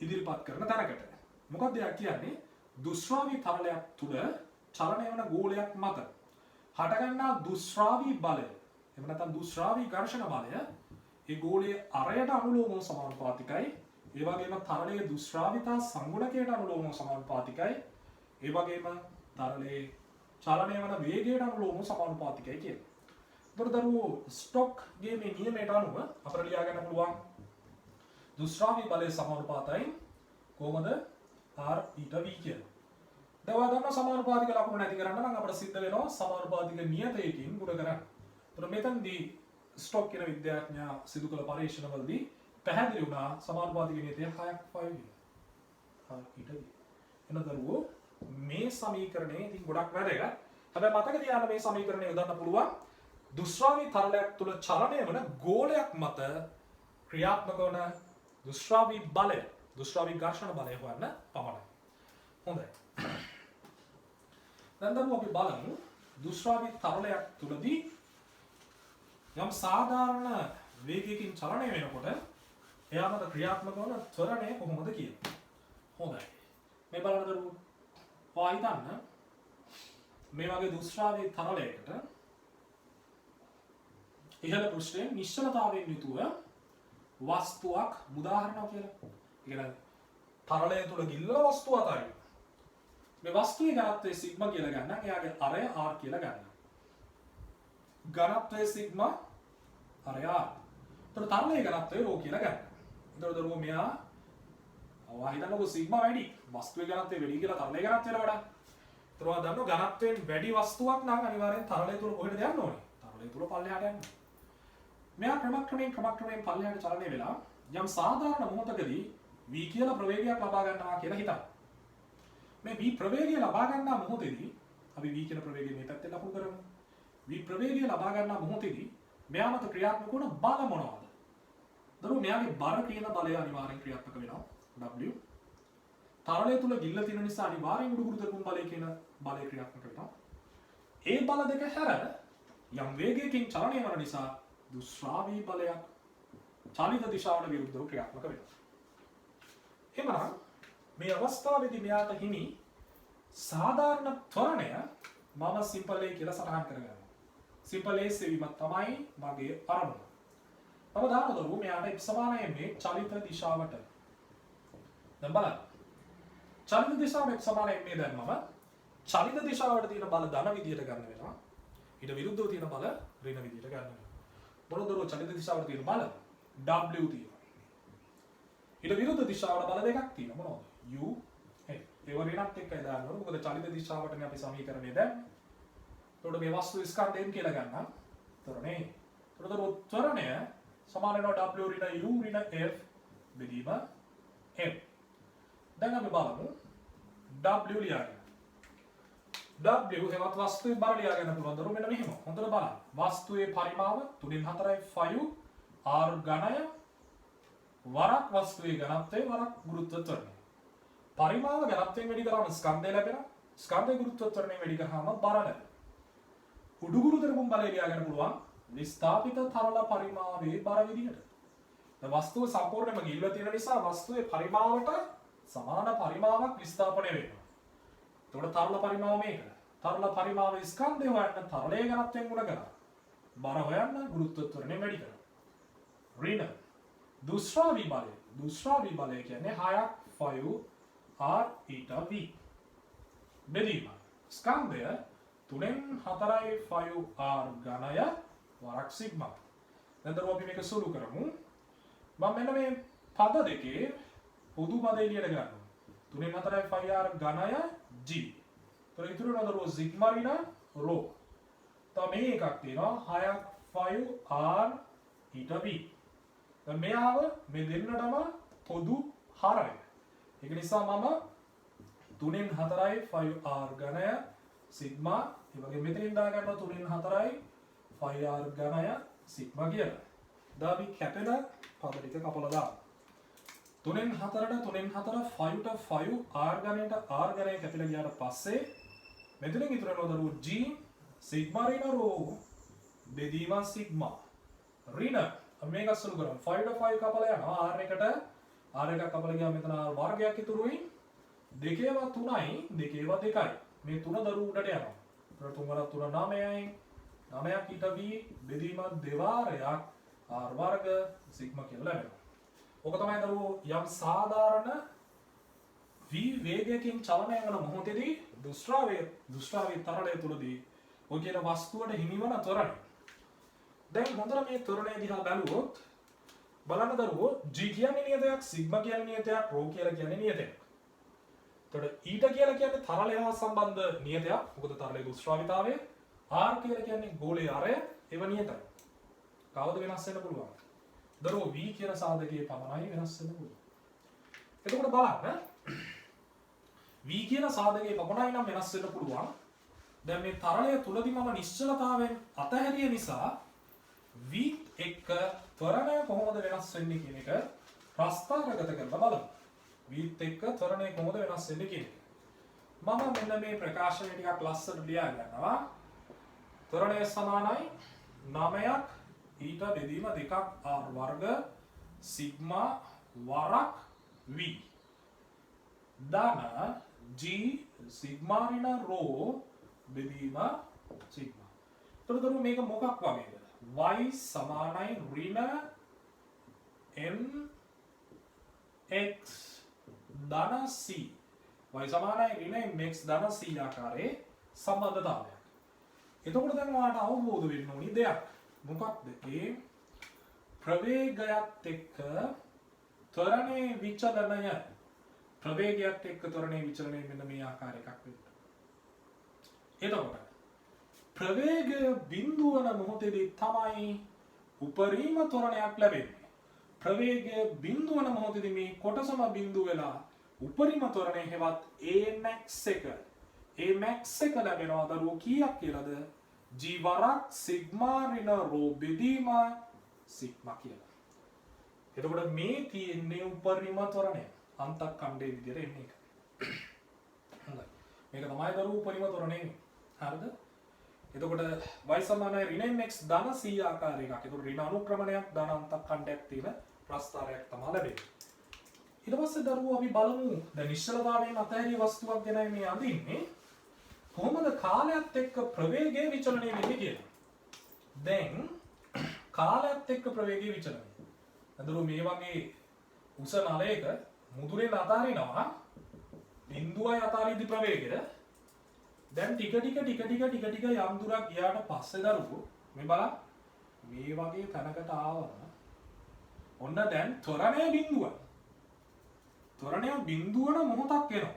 Speaker 1: ඉදිරිපත් කරන තැනකට. මොකක්ද එයා කියන්නේ? දුෂ්‍රාවී තරලයක් තුල චලනය වන ගෝලයක් මත හටගන්නා දුෂ්‍රාවී බලය එහෙම නැත්නම් දුෂ්‍රාවී ඝර්ෂණ බලය ඒ ගෝලයේ අරයට අනුලෝමව සමානුපාතිකයි. ඒ වගේම තරලයේ දුෂ්‍රාවිතා සංගුණකයට අනුලෝමව සමානුපාතිකයි. ඒ වගේම තරලයේ චලනය වන වේගයට අනුලෝමව සමානුපාතිකයි කියලා. ඒතර දරුවෝ ස්ටොක්ගේ මේ නියමයට අනුව අපිට ලියා ගන්න පුළුවන් දුෂ්‍රාවී බලයේ සමානුපාතයි කොහොමද r ඊට v කියලා. දැන් ඔයා දන්නා සමානුපාතික ලකුණු නැති කරන්න නම් අපිට සිද්ධ වෙනවා සමානුපාතික නියතයකින් ගුණ කරන්න. ඒතර මෙතනදී ස්ටොක් කියන විද්‍යාඥයා සිදු කළ පරීක්ෂණවලදී පැහැදිලි වුණා සමානුපාතික නියතය 6ක් 5 r ඊට v. එන දරුවෝ මේ සමීකරණය ඉතින් ගොඩක් වැදගත්. හැබැයි මතක තියාගන්න මේ සමීකරණය යොදන්න පුළුවන් දුෂ්‍රාවී තරලයක් තුල චලනය වන ගෝලයක් මත ක්‍රියාත්මක වන දුෂ්‍රාවී බලය, දුෂ්‍රාවී ඝර්ෂණ බලය හොයන්න පමණයි. හොඳයි. දැන් අපි බලමු දුෂ්‍රාවී තරලයක් තුලදී යම් සාධාරණ වේගයකින් චලනය වෙනකොට එයා මත ක්‍රියාත්මක වන ත්වරණය කොහොමද කියලා. හොඳයි. මේ බලන්න දරුවෝ. ඔයා හිතන්න මේ වගේ දුෂ්‍රාවී තරලයකට ඉහළ පෘෂ්ඨයෙන් නිශ්චලතාවයෙන් යුතුව වස්තුවක් මුදාහරිනවා කියලා. ඒ කියන්නේ තරලය තුල ගිල්ලන වස්තුව අතරින් මේ වස්තුවේ ඝනත්වය සිග්මා කියලා ගන්න. එයාගේ අරය r කියලා ගන්න. ඝනත්වය සිග්මා අරය r. ඒතර තරලයේ ඝනත්වය ρ කියලා ගන්න. ඒතර දරුවෝ මෙයා ඔයා හිතන්නකෝ සිග්මා වැඩි. වස්තුවේ ඝනත්වය වැඩි කියලා තරලයේ ඝනත්වයට වඩා. ඒතර ඔයා දන්නවා ඝනත්වයෙන් වැඩි වස්තුවක් නම් අනිවාර්යෙන් තරලය තුල කොහෙද යන්න ඕනේ? තරලය තුල පල්ලෙහාට යන්න. මෙයා ක්‍රමක්‍රමයෙන් පල්ලෙහාට චලනය වෙලා යම් සාධාරණ මොහොතකදී v කියලා ප්‍රවේගයක් ලබා ගන්නවා කියලා හිතන්න. මේ v ප්‍රවේගය ලබා ගන්නා මොහොතේදී අපි v කියන ප්‍රවේගය මේ පැත්තේ ලකුණු කරමු. v ප්‍රවේගය ලබා ගන්නා මොහොතේදී මෙයා මත ක්‍රියාත්මක වන බල මොනවාද? දරුවෝ මෙයාගේ බර කියන බලය අනිවාර්යෙන් ක්‍රියාත්මක වෙනවා. w. තරලය තුල ගිල්ල තියෙන නිසා අනිවාර්යෙන් උඩුකුරු දරපුම් බලය කියන බලය ක්‍රියාත්මක වෙනවා. ඒ බල දෙක හැර යම් වේගයකින් චලනය වන නිසා දුෂ්‍රාවී බලයක් චලිත දිශාවට විරුද්ධව ක්‍රියාත්මක වෙනවා. එමනම් මේ අවස්ථාවේදී මෙයාට හිමි සාධාරණ ත්වරණය මම සිම්පල් A කියලා සටහන් කරගන්නවා. සිම්පල් A සෙවීමක් තමයි මගේ අරමුණ. මම දාන දරුවෝ මෙයාට x සමානයි මේ චලිත දිශාවට. දැන් බලන්න. චලිත දිශාව x සමානයි මේ දැන් මම චලිත දිශාවට තියෙන බල ධන විදියට ගන්න වෙනවා. ඊට විරුද්ධව තියෙන බල ඍණ විදියට ගන්න වෙනවා. මොනවද දරුවෝ චලිත දිශාවට තියෙන බල? W තියෙනවා. ඊට විරුද්ධ දිශාවට බල දෙකක් තියෙනවා. මොනවද? U ඒව ඍණත් එක්කයි දාන්න ඕනේ. මොකද චලිත දිශාවටනේ අපි සමීකරණය දැම්මේ. එතකොට මේ වස්තු ස්කන්ධයෙන් කියලා ගන්නම්. ත්වරණේ. එතකොට ත්වරණය සමාන වෙනවා W ඍණ U ඍණ F බෙදීම M. දැන් අපි බලමු W ලියාගෙන. W හෙවත් වස්තුවේ බර ලියා ගන්න පුළුවන් දරුවෝ මෙන්න මෙහෙම. හොඳට බලන්න. වස්තුවේ පරිමාව 3න් 4යි 5 R ඝනය වරක් වස්තුවේ ඝනත්වය වරක් ගුරුත්ව ත්වරණය. පරිමාව ඝනත්වයෙන් වැඩි කරාම ස්කන්ධය ලැබෙනවා. ස්කන්ධය ගුරුත්ව ත්වරණයෙන් වැඩි කරාම බර ලැබෙනවා. උඩු ගුරුතර බුම් බලය ලියා ගන්න පුළුවන් විස්ථාපිත තරල පරිමාවේ බර විදිහට. දැන් වස්තුව සම්පූර්ණයෙන්ම ගිහිල්ලා තියෙන නිසා වස්තුවේ පරිමාවට සමාන පරිමාවක් විස්ථාපනය වෙනවා. එතකොට තරල පරිමාව මේක. තරල පරිමාව ස්කන්ධය හොයන්න තරලයේ ඝනත්වයෙන් ගුණ කරා. බර හොයන්න ගුරුත්ව ත්වරණය වැඩි කරා. ඍණ දුෂ්‍රාවි බලය. දුෂ්‍රාවි බලය කියන්නේ 6ක් 5 R ඊට V. බෙදීම. ස්කන්ධය 3න් 4යි 5 R ඝනය වරක් සිග්මා. දැන් දරුවෝ අපි මේක සුළු කරමු. මම මෙන්න මේ පද දෙකේ පොදු පද එළියට ගන්නවා. 3න් 4යි 5 R ඝනය G. ඒතර ඉතුරු වෙන දරුවෝ සිග්මා ඍණ රෝ. තව මේ එකක් තියෙනවා 6ක් 5 R ඊට V. දැන් මෙයාව මේ දෙන්නටම පොදු හරය. ඒක නිසා මම 3න් 4යි 5 R ඝනය සිග්මා ඒ වගේ මෙතනින් දා ගන්නවා 3න් 4යි 5R ඝනය සිග්මා කියලා. දැන් අපි කැපෙන පද ටික කපලා දාමු. 3න් 4ට 3න් 4 5ට 5 R ඝනයට R ඝනය කැපිලා ගියාට පස්සේ මෙතනින් ඉතුරු වෙනවා දරුවෝ G සිග්මා ඍණ රෝ බෙදීම සිග්මා ඍණ මේක අසුළු කරමු 5ට 5 කපලා යනවා R එකට R එකක් කපලා ගියාම මෙතන R වර්ගයක් ඉතුරුයි 2ව 3යි 2ව 2යි මේ තුන දරුවෝ උඩට යනවා. තුන වරක් 3 9යි 9ක් ඊට V බෙදීම දෙවාරයක් R වර්ග සිග්මා කියලා ලැබෙනවා. ඔක තමයි දරුවෝ යම් සාධාරණ V වේගයකින් චලනය වන මොහොතේදී දුෂ්‍රාවී තරලය තුලදී ඔය කියන වස්තුවට හිමිවන ත්වරණය. දැන් හොඳට මේ ත්වරණය දිහා බැලුවොත් බලන්න දරුවෝ G කියන්නේ නියතයක්, සිග්මා කියන්නේ නියතයක්, රෝ කියලා කියන්නේ නියතයක්. එතකොට ඊට කියලා කියන්නේ තරලය හා සම්බන්ධ නියතයක්. මොකද තරලයේ දුෂ්‍රාවිතාවය R කියලා කියන්නේ ගෝලයේ අරය ඒව නියතයි. කවද වෙනස් වෙන්න පුළුවන්? දරුවෝ V කියන සාධකයේ පමණයි වෙනස් වෙන්න පුළුවන්. එතකොට බලන්න V කියන සාධකයේ පමණයි නම් වෙනස් වෙන්න පුළුවන්. දැන් මේ තරලය තුලදී මම නිශ්චලතාවයෙන් අතහැරිය නිසා V එක්ක ත්වරණය කොහොමද වෙනස් වෙන්නේ කියන එක ප්‍රස්තාරගත කරලා බලමු. V එක්ක ත්වරණය කොහොමද වෙනස් වෙන්නේ කියන එක. මම මෙන්න මේ ප්‍රකාශනය ටිකක් ලස්සනට ලියා ගන්නවා. ත්වරණය සමානයි 9ක් ඊට බෙදීම 2ක් R වර්ග සිග්මා වරක් V ධන G සිග්මා ඍණ රෝ බෙදීම සිග්මා. එතකොට මේක මොකක් වගේද? y සමානයි ඍණ mx ධන c. y සමානයි ඍණ mx ධන c ආකාරයේ සම්බන්ධතාවයක්. එතකොට දැන් ඔයාලට අවබෝධ වෙන්න ඕනි දෙයක්. මොකක්ද ඒ ප්‍රවේගයත් එක්ක ත්වරණයේ විචලනය. ප්‍රවේගයත් එක්ක ත්වරණයේ විචලනය මෙන්න මේ ආකාර එකක් වෙන්න. එතකොට ප්‍රවේගය බිඳුව වන මොහොතේදී තමයි උපරිම ත්වරණයක් ලැබෙන්නේ. ප්‍රවේගය බිඳුව වන මොහොතේදී මේ කොටසම බිඳුව වෙලා උපරිම ත්වරණය හෙවත් Amax එක. Amax එක ලැබෙනවා දරුවෝ කීයක් කියලාද? G වරක් සිග්මා ඍණ රෝ බෙදීම සිග්මා කියලා. එතකොට මේ තියෙන්නේ උපරිම ත්වරණය. අන්තක්ඛණ්ඩයේ විදිහට එන්නේ එක. හොඳයි. මේක තමයි දරුවෝ උපරිම ත්වරණය. හරිද? එතකොට y සමානයි ඍණ mx ධන c ආකාරයක. එතකොට ඍණ අනුක්‍රමණයක් ධන අන්තක්ඛණ්ඩයක් තියෙන ප්‍රස්ථාරයක් තමයි ලැබෙන්නේ. ඊට පස්සේ දරුවෝ අපි බලමු දැන් නිශ්චලතාවයෙන් අතහැරිය වස්තුවක් ගැනයි මේ අඳින්නේ. කොහොමද කාලයත් එක්ක ප්‍රවේගය විචලනය වෙන්නේ කියලා. දැන් කාලයත් එක්ක ප්‍රවේගය විචලනය. දරුවෝ මේ වගේ උස නලයක මුදුරෙන් අතාරිනවා බිඳුවයි අතාරිද්දි ප්‍රවේගය දැන් ටික ටික යම් දුරක් ගියාට පස්සේ දරුවෝ මේ බලන්න මේ වගේ තැනකට ආවම ඔන්න දැන් ත්වරණය බිඳුව. ත්වරණය බිඳුවන මොහොතක් එනවා.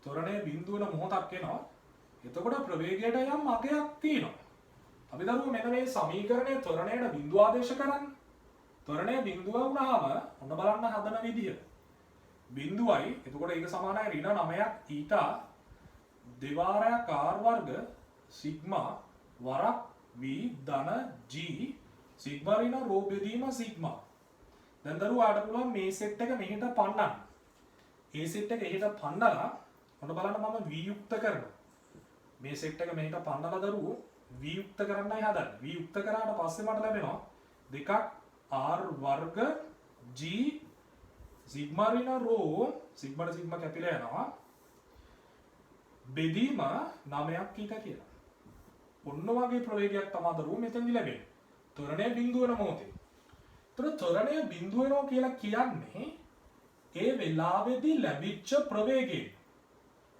Speaker 1: ත්වරණය බිඳුවන මොහොතක් එනවා. එතකොට ප්‍රවේගයට යම් අගයක් තියෙනවා. අපි දරුවෝ මෙන්න මේ සමීකරණය ත්වරණයට බිඳුව ආදේශ කරන්නේ. ත්වරණය බිඳුව වුණාම ඔන්න බලන්න හදන විදිය. බිඳුවයි එතකොට ඒක සමානයි ඍණ 9ක් ඊටා දෙවාරයක් r වර්ග සිග්මා වරක් v ධන g සිග්මා ඍණ රෝ බෙදීම සිග්මා. දැන් දරුවාට පුළුවන් මේ සෙට් එක මෙහෙට පන්නන්න. ඒ සෙට් එක එහෙට පන්නලා ඔන්න බලන්න මම v යුක්ත කරනවා. මේ සෙට් එක මෙහෙට පන්නලා දරුවෝ v යුක්ත කරන්නයි හදන්නේ. v යුක්ත කරාට පස්සේ මට ලැබෙනවා දෙකක් r වර්ග g සිග්මා ඍණ රෝ සිග්මාට සිග්මා කැපිලා යනවා බෙදීම 9ක් ඊට කියලා. ඔන්න වගේ ප්‍රවේගයක් තමයි දරුවෝ මෙතෙන්දි ලැබෙන්නේ. ත්වරණය බිඳුව වෙන මොහොතේ. ත්වරණය බිඳුව වෙනවා කියලා කියන්නේ ඒ වෙලාවේදී ලැබිච්ච ප්‍රවේගයෙන්.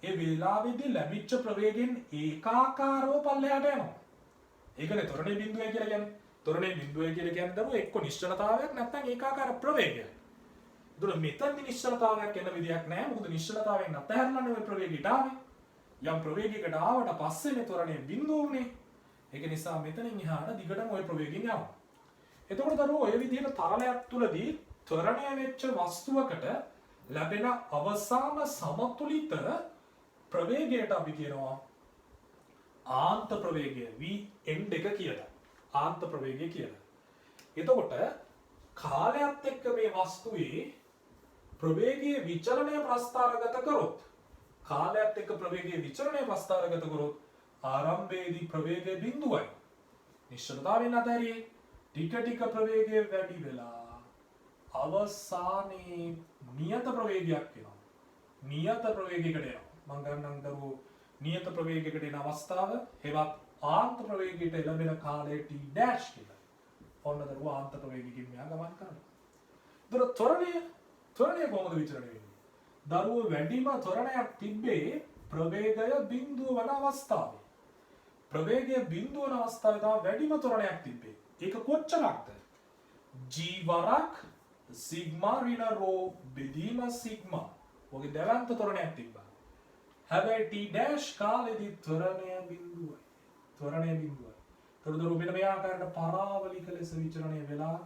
Speaker 1: ඒ වෙලාවේදී ලැබිච්ච ප්‍රවේගයෙන් ඒකාකාරව පල්ලෙහාට යනවා. ඒකනේ ත්වරණය බිඳුවයි කියලා කියන්නේ. ත්වරණය බිඳුවයි කියලා කියන්නේ දරුවෝ එක්ක නිශ්චලතාවයක් නැත්නම් ඒකාකාර ප්‍රවේගයක්. ඒතකොට මෙතනදි නිශ්චලතාවයක් එන විදියක් නැහැ. මොකද නිශ්චලතාවයෙන් අතහැරලානේ ඔය ප්‍රවේගයට ආවේ. යම් ප්‍රවේගයකට ආවට පස්සේනේ ත්වරණය බිඳුව උනේ. ඒක නිසා මෙතනින් එහාට දිගටම ওই ප්‍රවේගයෙන් යනවා. එතකොට දරුවෝ ඔය විදිහට තරලයක් තුලදී ත්වරණය වෙච්ච වස්තුවකට ලැබෙන අවසාන සමතුලිත ප්‍රවේගයට අපි කියනවා ආන්ත ප්‍රවේගය v(n)2 කියලා. ආන්ත ප්‍රවේගය කියලා. එතකොට කාලයත් එක්ක මේ වස්තුවේ ප්‍රවේගයේ විචලනය ප්‍රස්ථාරගත කරොත් කාලයත් එක්ක ප්‍රවේගයේ විචලනය ප්‍රස්ථාරගත කරොත් ආරම්භයේදී ප්‍රවේගය බිඳුවයි. නිශ්චලතාවයෙන් අතහැරියේ ටික ප්‍රවේගය වැඩි වෙලා අවසානයේ නියත ප්‍රවේගයක් වෙනවා. නියත ප්‍රවේගයකට යනවා. මම ගන්නම් දරුවෝ නියත ප්‍රවේගයකට එන අවස්ථාව හෙවත් ආන්ත ප්‍රවේගයට ලැබෙන කාලය t dash කියලා. ඔන්න දරුවෝ ආන්ත ප්‍රවේගයකින් මෙහා ගමන් කරනවා. ත්වරණය කොහොමද විචලනය වෙන්නේ? දරුවෝ වැඩිම ත්වරණයක් තිබ්බේ ප්‍රවේගය බිඳුව වන අවස්ථාවේ. ප්‍රවේගය බිඳුව වන අවස්ථාවේ තමයි වැඩිම ත්වරණයක් තිබ්බේ. ඒක කොච්චරක්ද? g වරක් සිග්මා ඍණ රෝ බෙදීම සිග්මා. ඔගේ දැවැන්ත ත්වරණයක් තිබ්බා. හැබැයි t dash කාලෙදී ත්වරණය බිඳුවයි. ත්වරණය බිඳුවයි. තොරතුරු මෙන්න මේ ආකාරයට පරාවලික ලෙස විචලනය වෙලා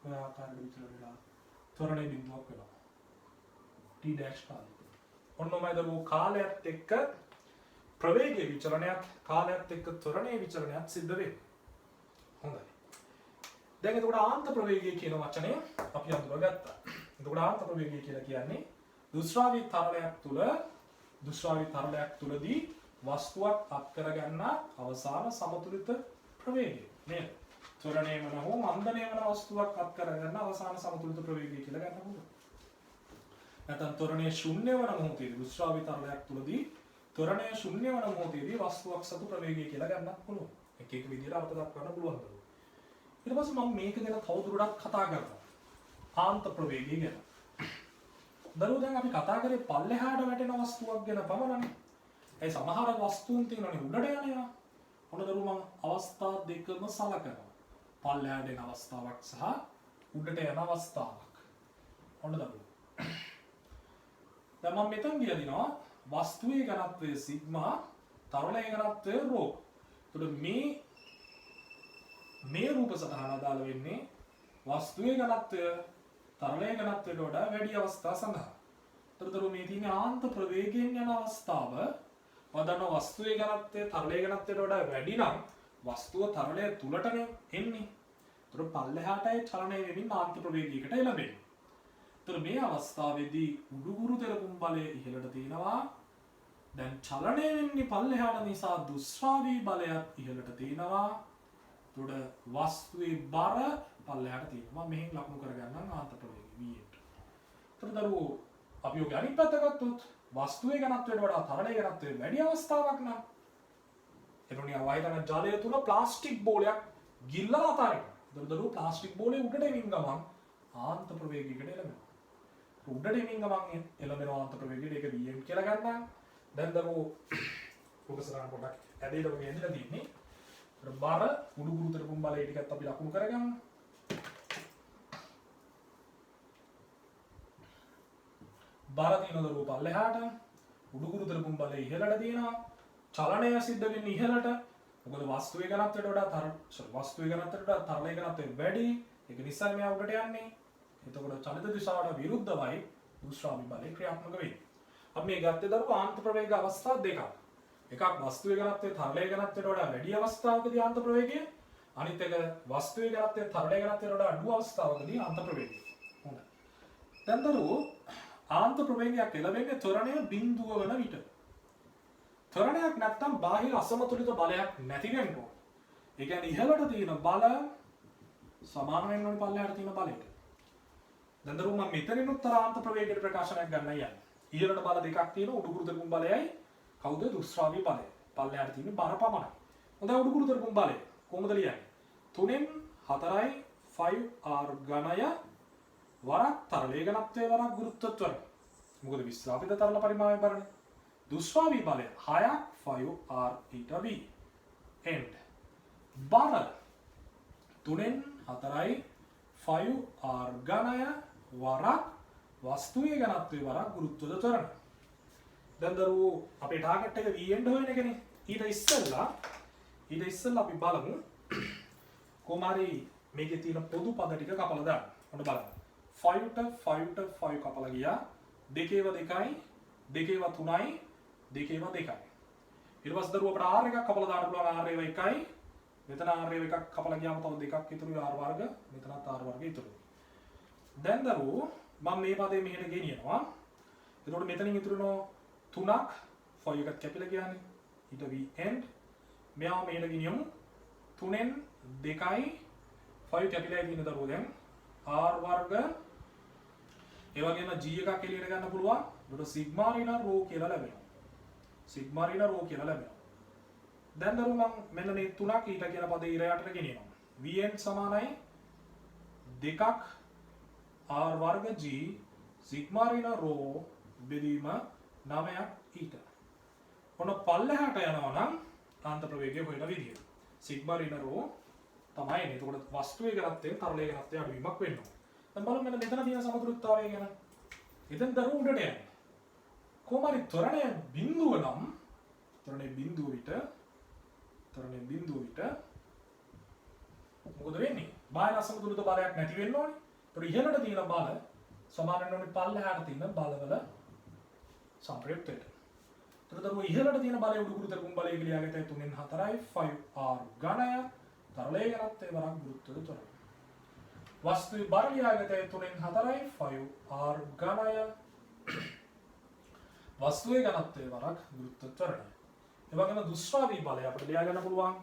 Speaker 1: ඔය ආකාරයට විචලනය වෙලා ත්වරණය බිඳුවක් වෙනවා. t dash කාලෙදී. ඔන්නමයි දරුවෝ කාලයත් එක්ක ප්‍රවේගයේ විචලනයක් කාලයත් එක්ක ත්වරණයේ විචලනයක් සිද්ධ වෙන්නේ. හොඳයි. දැන් එතකොට ආන්ත ප්‍රවේගය කියන වචනය අපි අඳුරගත්තා. එතකොට ආන්ත ප්‍රවේගය කියලා කියන්නේ දුෂ්‍රාවී තරලයක් තුලදී වස්තුවක් අත් කරගන්න අවසාන සමතුලිත ප්‍රවේගය නේද? ත්වරණය වන හෝ මන්දනය වන වස්තුවක් අත් කරගන්න අවසාන සමතුලිත ප්‍රවේගය කියලා ගන්න පුළුවන්. නැත්නම් ත්වරණය ශුන්‍ය වන මොහොතේදී දුෂ්‍රාවී තරලයක් තුලදී ත්වරණය ශුන්‍ය වන මොහොතේදී වස්තුවක් සතු ප්‍රවේගය කියලා ගන්නත් පුළුවන්. එක එක විදිහට අර්ථ දක්වන්න පුළුවන්. ඊට පස්සේ මම මේක ගැන තවදුරටත් කතා කරනවා. ආන්ත ප්‍රවේගය ගැන. දරුවෝ දැන් අපි කතා කරේ පල්ලෙහාට වැටෙන වස්තුවක් ගැන පමණනේ. ඒ සමහර වස්තුන් තියෙනනේ උඩට යනවා. ඔන්න දරුවෝ මම අවස්ථා දෙකම සලකනවා. පල්ලෙහාට එන අවස්ථාවක් සහ උඩට යන අවස්ථාවක්. ඔන්න දරුවෝ. දැන් මම මෙතන කියනවා වස්තුවේ ඝනත්වය සිග්මා තරලයේ ඝනත්වය රෝ. එතකොට මේ රූප සටහන අදාළ වෙන්නේ වස්තුවේ ඝනත්වය තරලයේ ඝනත්වයට වඩා වැඩි අවස්ථා සඳහා. එතකොට මේ තියෙන ආන්ත ප්‍රවේගයෙන් යන අවස්ථාව වදන වස්තුවේ ඝනත්වය තරලයේ ඝනත්වයට වඩා වැඩි නම් වස්තුව තරලය තුලටනේ එන්නේ. එතකොට පල්ලෙහාටයි චලනය වෙමින් ආන්ත ප්‍රවේගයකට එළඹෙන්නේ. එතකොට මේ අවස්ථාවේදී උඩුගුරු තෙරපුම් බලය ඉහළට තියෙනවා. දැන් චලනය වෙන්නේ පල්ලෙහාට නිසා දුෂ්‍රාවී බලයත් ඉහළට තියෙනවා. එතකොට වස්තුවේ බර පල්ලෙහාට තියෙනවා. මම මෙහෙන් ලකුණු කරගන්නම් ආන්ත ප්‍රවේගය v8. එතකොට දරුවෝ අපි ඔය අනිත් පැත්ත ගත්තොත් වස්තුවේ ඝනත්වයට වඩා තරලයේ ඝනත්වය වැඩි අවස්ථාවක් නම් එතකොට වයිතන ජලය තුල ප්ලාස්ටික් බෝලයක් ගිල්ලලා අතාරිනවා. එතකොට දරුවෝ ප්ලාස්ටික් බෝලේ උඩට එමින් ගමන් ආන්ත ප්‍රවේගයකට එළඹෙනවා. උඩට එමින් ගමන් එළඹෙන ආන්ත ප්‍රවේගයට ඒක vm කියලා ගන්නවා. දැන් දරුවෝ ෆෝකස් කරන්න පොඩ්ඩක් ඇදේට වගේ ඇදලා තියෙන්නේ. බර උඩු ගුරුතර පුම්බලේ ටිකත් අපි ලකුණු කරගමු. බර තියෙන දරුව පල්ලෙහාට උඩු ගුරුතර පුම්බලේ ඉහළට තියෙනවා. චලනය සිද්ධ වෙන්නේ ඉහළට. මොකද වස්තුවේ ඝනත්වයට වඩා වස්තුවේ ඝනත්වයට වඩා තරලයේ ඝනත්වය වැඩි. ඒක නිසා මෙයා උඩට යන්නේ. එතකොට චලිත දිශාවට විරුද්ධවයි දුෂ්‍රාවි බලය ක්‍රියාත්මක වෙන්නේ. අපි මේ ගත්තේ දරුව ආන්ත ප්‍රවේග අවස්ථා දෙකක්. එකක් වස්තුවේ ඝනත්වය තරලයේ ඝනත්වයට වඩා වැඩි අවස්ථාවකදී ආන්ත ප්‍රවේගය. අනිත් එක වස්තුවේ ඝනත්වය තරලයේ ඝනත්වයට වඩා අඩු අවස්ථාවකදී ආන්ත ප්‍රවේගය. හොඳයි. දැන් දරුව ආන්ත ප්‍රවේගයක් එළවෙන්නේ ත්වරණය බිඳුව වන විට. ත්වරණයක් නැත්තම් බාහිර අසමතුලිත බලයක් නැති වෙන්න ඕන. ඒ කියන්නේ ඉහළට තියෙන බල සමාන වෙන්න ඕනේ පල්ලෙහාට තියෙන බලයට. දැන් දරුව මම මෙතනිනුත් ආන්ත ප්‍රවේගයට ප්‍රකාශනයක් ගන්න යන්නේ. ඉහළට බල දෙකක් තියෙනවා උඩු ගුරුතර පුම්බලයයි කවුද දුෂ්‍රාවි බලය. පල්ලෙහාට තියෙන බර පමණයි. හොඳයි උඩු ගුරුතර පුම්බලය කොහොමද ලියන්නේ? 3න් 4යි 5r ඝනය වරක් තරලයේ ඝනත්වයේ වරක් ගුරුත්ව ත්වරණය. මොකද විස්ථාපිත තරල පරිමාණය බලන්නේ. දුෂ්‍රාවි බලය 6ක් 5r ඊට v. end. බර 3න් 4යි 5r ඝනය වරක් වස්තුවේ ඝනත්වයේ වරක් ගුරුත්ව ත්වරණය. දැන් දරුවෝ අපේ ටාගට් එක v end හොයන එකනේ. ඊට ඉස්සෙල්ලා අපි බලමු කොමාරි මේකේ තියෙන පොදු පද ටික කපලා දාන්න. ඔන්න බලන්න. 5ට 5 කපලා ගියා. 2ව 2යි 2ව 3යි 2ව 2යි. ඊට පස්සේ දරුවෝ අපිට r එකක් කපලා දාන්න පුළුවන්. r ඒව 1යි. මෙතන r ඒව එකක් කපලා ගියාම තව දෙකක් ඉතුරුයි r වර්ග. මෙතනත් r වර්ග ඉතුරුයි. දැන් දරුවෝ මම මේ පදේ මෙහෙට ගෙනියනවා. එතකොට මෙතනින් ඉතුරුනෝ 3ක් 5 එකක් කැපිලා ගියානේ. ඊට v end මෙයාව මෙහෙට ගෙනියමු. 3න් 2යි 5 කැපිලා ඉන්න දරුවෝ දැන් r වර්ග ඒ වගේම g එකක් එළියට ගන්න පුළුවන්. ඒකට සිග්මා ඍණ ρ කියලා ලැබෙනවා. සිග්මා ඍණ ρ කියලා ලැබෙනවා. දැන් දරුවෝ මම මෙන්න මේ 3ක් ඊට කියන පදේ ඉර යටට ගෙනියනවා. vn සමානයි 2ක් r වර්ග g සිග්මා ඍණ ρ බෙදීම 9ක් ඊට. ඔන්න පල්ලෙහාට යනවා නම් කාන්ත ප්‍රවේගය හොයන විදිය. සිග්මා ඍණ ρ තමයි එන්නේ. එතකොට වස්තුවේ ඝනත්වයෙන් තරලයේ ඝනත්වය අඩුවීමක් වෙනවා. දැන් බලමු මෙන්න මෙතන තියෙන සමතුලිතතාවය ගැන. එතෙන් දරුවෝ උඩට යන්නේ. කොහොමරි ත්වරණය බිඳුව නම් ත්වරණය බිඳුව විට මොකද වෙන්නේ? බාහිර අසමතුලිත බලයක් නැති වෙන්න ඕනේ. ඒතකොට ඉහළට තියෙන බල සමාන වෙන්න ඕනේ පල්ලෙහාට තියෙන බලවල සම්ප්‍රයුක්තයට. එතකොට දරුවෝ ඉහළට තියෙන බලය උඩු ගුරුතර පුම්බලය කියලා ලියාගත්තේ 3න් 4යි 5r ඝනය තරලයේ ඝනත්වයේ වරක් ගුරුත්වය ත්වරණය. වස්තුවේ බර ලියාගත්තේ 3න් 4යි 5r ඝනය වස්තුවේ ඝනත්වයේ වරක් ගුරුත්ව ත්වරණය. ඒ වගේම දුෂ්‍රාවි බලය අපිට ලියා ගන්න පුළුවන්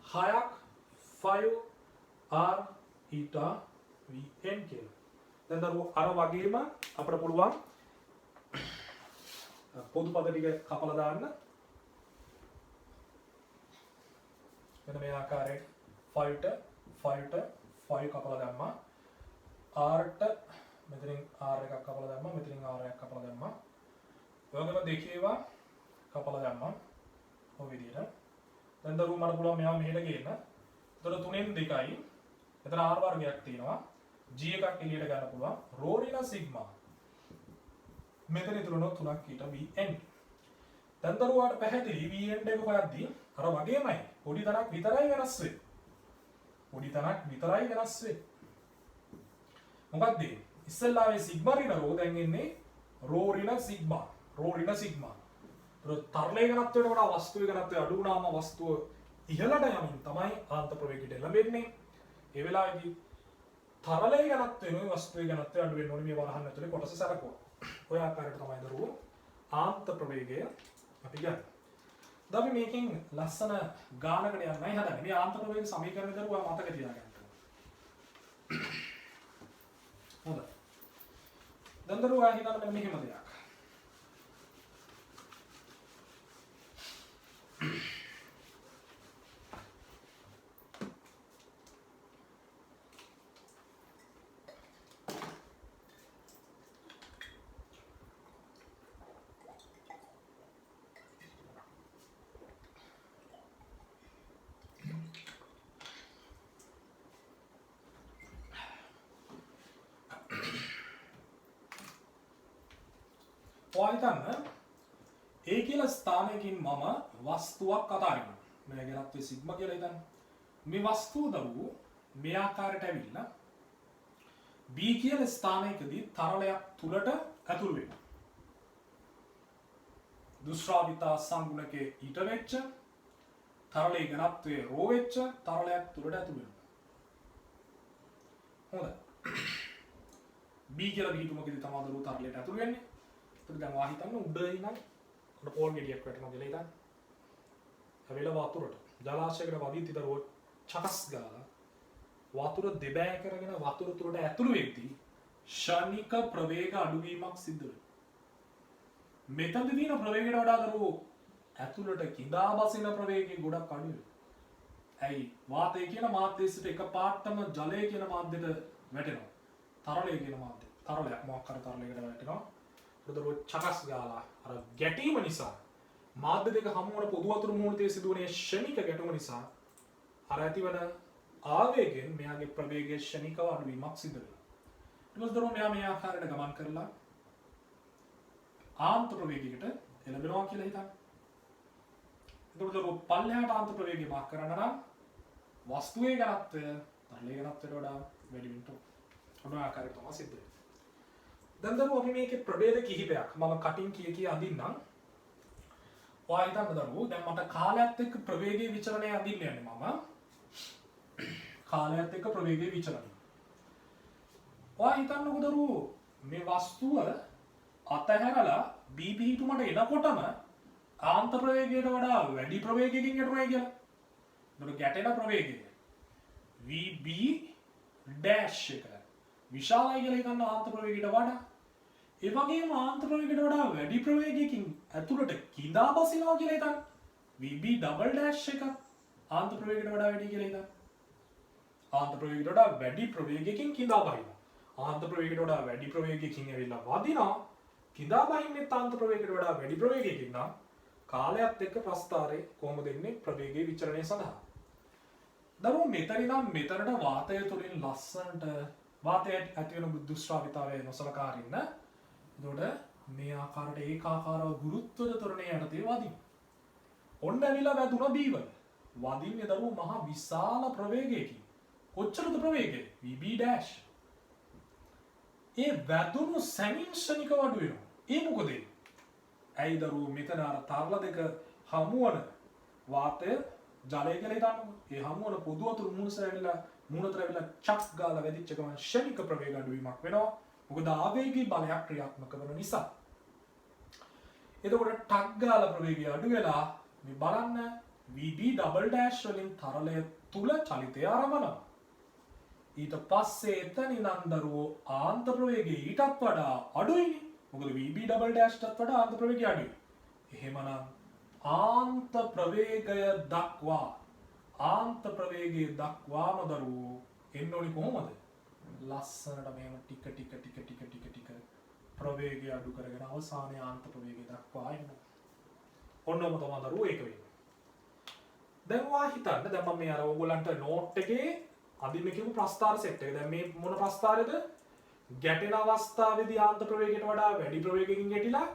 Speaker 1: 6ක් 5r ඊට vn කියලා. දැන් දරුවෝ අර වගේම අපිට පුළුවන් පොදු පද ටික කපලා දාන්න. මෙන්න මේ ආකාරයට 5ට 5 කපලා දැම්මා. r ට මෙතනින් r එකක් කපලා දැම්මා. මෙතනින් r එකක් කපලා දැම්මා. ඒ වගේම දෙකේවා කපලා දැම්මා. ඔය විදිහට. දැන් දරුවෝ මට පුළුවන් මෙයාව මෙහෙට ගේන්න. එතකොට 3න් 2යි. මෙතන r වර්ගයක් තියෙනවා. g එකක් එළියට ගන්න පුළුවන්. ρ ඍණ සිග්මා. මෙතන ඉතුරුනො 3ක් ඊට vn. දැන් දරුවාට පැහැදිලි vn එක හොයද්දී අර වගේමයි. පොඩි තනක් විතරයි වෙනස් වෙන්නේ. මොකක්ද? ඉස්සෙල්ලාවේ සිග්මා ඍණ ρ දැන් එන්නේ ρ ඍණ සිග්මා. තරලයේ ඝනත්වයට වඩා වස්තුවේ ඝනත්වය අඩු වුණාම වස්තුව ඉහළට යමින් තමයි ආන්ත ප්‍රවේගයට ලැබෙන්නේ. ඒ වෙලාවේදී තරලයේ ඝනත්වය නෙවෙයි වස්තුවේ ඝනත්වය අඩු වෙන්න ඕනේ මේ වරහන් ඇතුලේ කොටස සරකුවා. ඔය ආකාරයට තමයි දරුවෝ ආන්ත ප්‍රවේගය අපි ගන්න. දැන් අපි මේකෙන් ලස්සන ගානකට යන්නයි හදන්නේ. මේ ආන්ත ප්‍රවේග සමීකරණ දරුවා මතක තියාගන්න. හොඳයි. දැන් දරුවා හිතන්න මෙන්න මෙහෙම දෙයක්. හිතන්න A කියලා ස්ථානයකින් මම වස්තුවක් අතාරිනවා. මේ ගෙනත් සිග්මා කියලා හිතන්න. මේ වස්තුව දරුවෝ මේ ආකාරයට ඇවිල්ලා B කියන ස්ථානයකදී තරලයක් තුලට ඇතුළු වෙනවා. දුෂ්ටාවිතා සංගුණකේ ඊට වෙච්ච තරලයේ ඝනත්වයේ රෝ වෙච්ච තරලයක් තුලට ඇතුළු වෙනවා. හොඳයි. B කියලා බීතුමකදී තමයි දරුවෝ තරලයට ඇතුළු වෙන්නේ. ඒත් දැන් වා හිතන්න උඩ ඉන්න උඩ පොල් ගෙඩියක් වැටෙනවා කියලා හිතන්න. හැබැයි වතුරට ජලාශයකට වදිද්දි දරුවෝ චකස් ගාලා වතුර දෙබෑ කරගෙන වතුර තුලට ඇතුළු වෙද්දී ශානික ප්‍රවේග අඩුවීමක් සිද්ධ වෙනවා. මෙතනදී තියෙන ප්‍රවේගයට වඩා දරුවෝ ඇතුළට කිඳා බසින ප්‍රවේගය ගොඩක් අඩු වෙනවා. ඇයි? වාතය කියන මාධ්‍යයට එකපාරටම ජලය කියන මාධ්‍යයට වැටෙනවා. තරලය කියන මාධ්‍ය. තරලයක් මොකක් කර තරලයකට වැටෙනවා. දරුවෝ චකස් ගාලා අර ගැටීම නිසා මාධ්‍ය දෙක හමු වන පොදු වතුර මුහුණේ සිදුවන ශනික ගැටුම නිසා අර ඇතිවන ආවේගයෙන් මෙයාගේ ප්‍රවේගයේ ශනිකව අඩුවීමක් සිදු වෙනවා. ඊට පස්සේ දරුවෝ මෙයා මේ ආකාරයට ගමන් කරලා ආන්ත ප්‍රවේගයකට එළඹෙනවා කියලා හිතන්න. එතකොට දරුවෝ පල්ලෙහාට ආන්ත ප්‍රවේගය මාක් කරන්න නම් වස්තුවේ ඝනත්වය තරලයේ ඝනත්වයට වඩා වැඩි වෙන්න ඕන. ඔන්න ආකාරයට තමයි සිද්ධ වෙන්නේ. දැන් දරුවෝ අපි මේකේ ප්‍රභේද කිහිපයක් මම කටින් කිය අඳින්නම්. ඔයා හිතන්න දරුවෝ දැන් මට කාලයත් එක්ක ප්‍රවේගයේ විචලනය අඳින්න යන්නේ මම. කාලයත් එක්ක ප්‍රවේගයේ විචලනය. ඔයා හිතන්නකෝ දරුවෝ මේ වස්තුව අතහැරලා B පිහිටුමට එනකොටම ආන්ත ප්‍රවේගයට වඩා වැඩි ප්‍රවේගයකින් ගැටුණා කියලා. ඒකට ගැටෙන ප්‍රවේගය VB dash එක විශාලයි කියලා හිතන්න ආන්ත ප්‍රවේගයට වඩා. ඒ වගේම ආන්ත ප්‍රවේගයට වඩා වැඩි ප්‍රවේගයකින් ඇතුළට කිඳා බසිනවා කියලා හිතන්න. VB double dash එක ආන්ත ප්‍රවේගයට වඩා වැඩි කියලා හිතන්න. ආන්ත ප්‍රවේගයට වඩා වැඩි ප්‍රවේගයකින් කිඳා බහිනවා. ආන්ත ප්‍රවේගයට වඩා වැඩි ප්‍රවේගයකින් ඇවිල්ලා වදිනවා. කිඳා බහින්නේ ආන්ත ප්‍රවේගයට වඩා වැඩි ප්‍රවේගයකින් නම් කාලයත් එක්ක ප්‍රස්ථාරේ කොහොමද එන්නේ ප්‍රවේගයේ විචලනය සඳහා. දරුවෝ මෙතන ඉඳන් මෙතනට වාතය තුලින් ලස්සනට වාතය ඇති වෙන දුෂ්ටාවිතාවය නොසලකා හරින්න. එතකොට මේ ආකාරයට ඒකාකාරව ගුරුත්වද ත්වරණය යටතේ වදින. ඔන්න ඇවිල්ලා වැදුන B වල. වදින්නේ දරුවෝ මහා විශාල ප්‍රවේගයකින්. කොච්චරද ප්‍රවේගය? VB dash. ඒ වැදුණු සැනින් ශනිකව අඩු වෙනවා. ඒ මොකද? ඇයි දරුවෝ මෙතන අර තරල දෙක හමුවන වාතය ජලය කියලා හිතන්නකෝ. ඒ හමුවන පොදු වතුර මුහුණට ඇවිල්ලා චක් ගාලා වැදිච්ච ගමන් ශනික ප්‍රවේග අඩුවීමක් වෙනවා. මොකද ආවේගී බලයක් ක්‍රියාත්මක වෙන නිසා. එතකොට ටක් ගාලා ප්‍රවේගය අඩු වෙලා මේ බලන්න VB double dash වලින් තරලය තුල චලිතය ආරම්භනවා. ඊට පස්සේ එතන ඉඳන් දරුවෝ ආන්ත ප්‍රවේගය ඊටත් වඩා අඩුයිනේ. මොකද VB double dash ටත් වඩා ආන්ත ප්‍රවේගය අඩුයි. එහෙමනම් ආන්ත ප්‍රවේගය දක්වාම දරුවෝ එන්න ඕනි කොහොමද? ලස්සනට මේව ටික ප්‍රවේගය අඩු කරගෙන අවසානයේ ආන්ත ප්‍රවේගය දක්වා එන්න. ඔන්නම තමයි දරුවෝ ඒක වෙන්නේ. දැන් වා හිතන්න දැන් මම මේ අර ඕගොල්ලන්ට නෝට් එකේ අදින්න කියපු ප්‍රස්ථාර සෙට් එක. දැන් මේ මොන ප්‍රස්ථාරයද? ගැටෙන අවස්ථාවේදී ආන්ත ප්‍රවේගයට වඩා වැඩි ප්‍රවේගයකින් ගැටිලා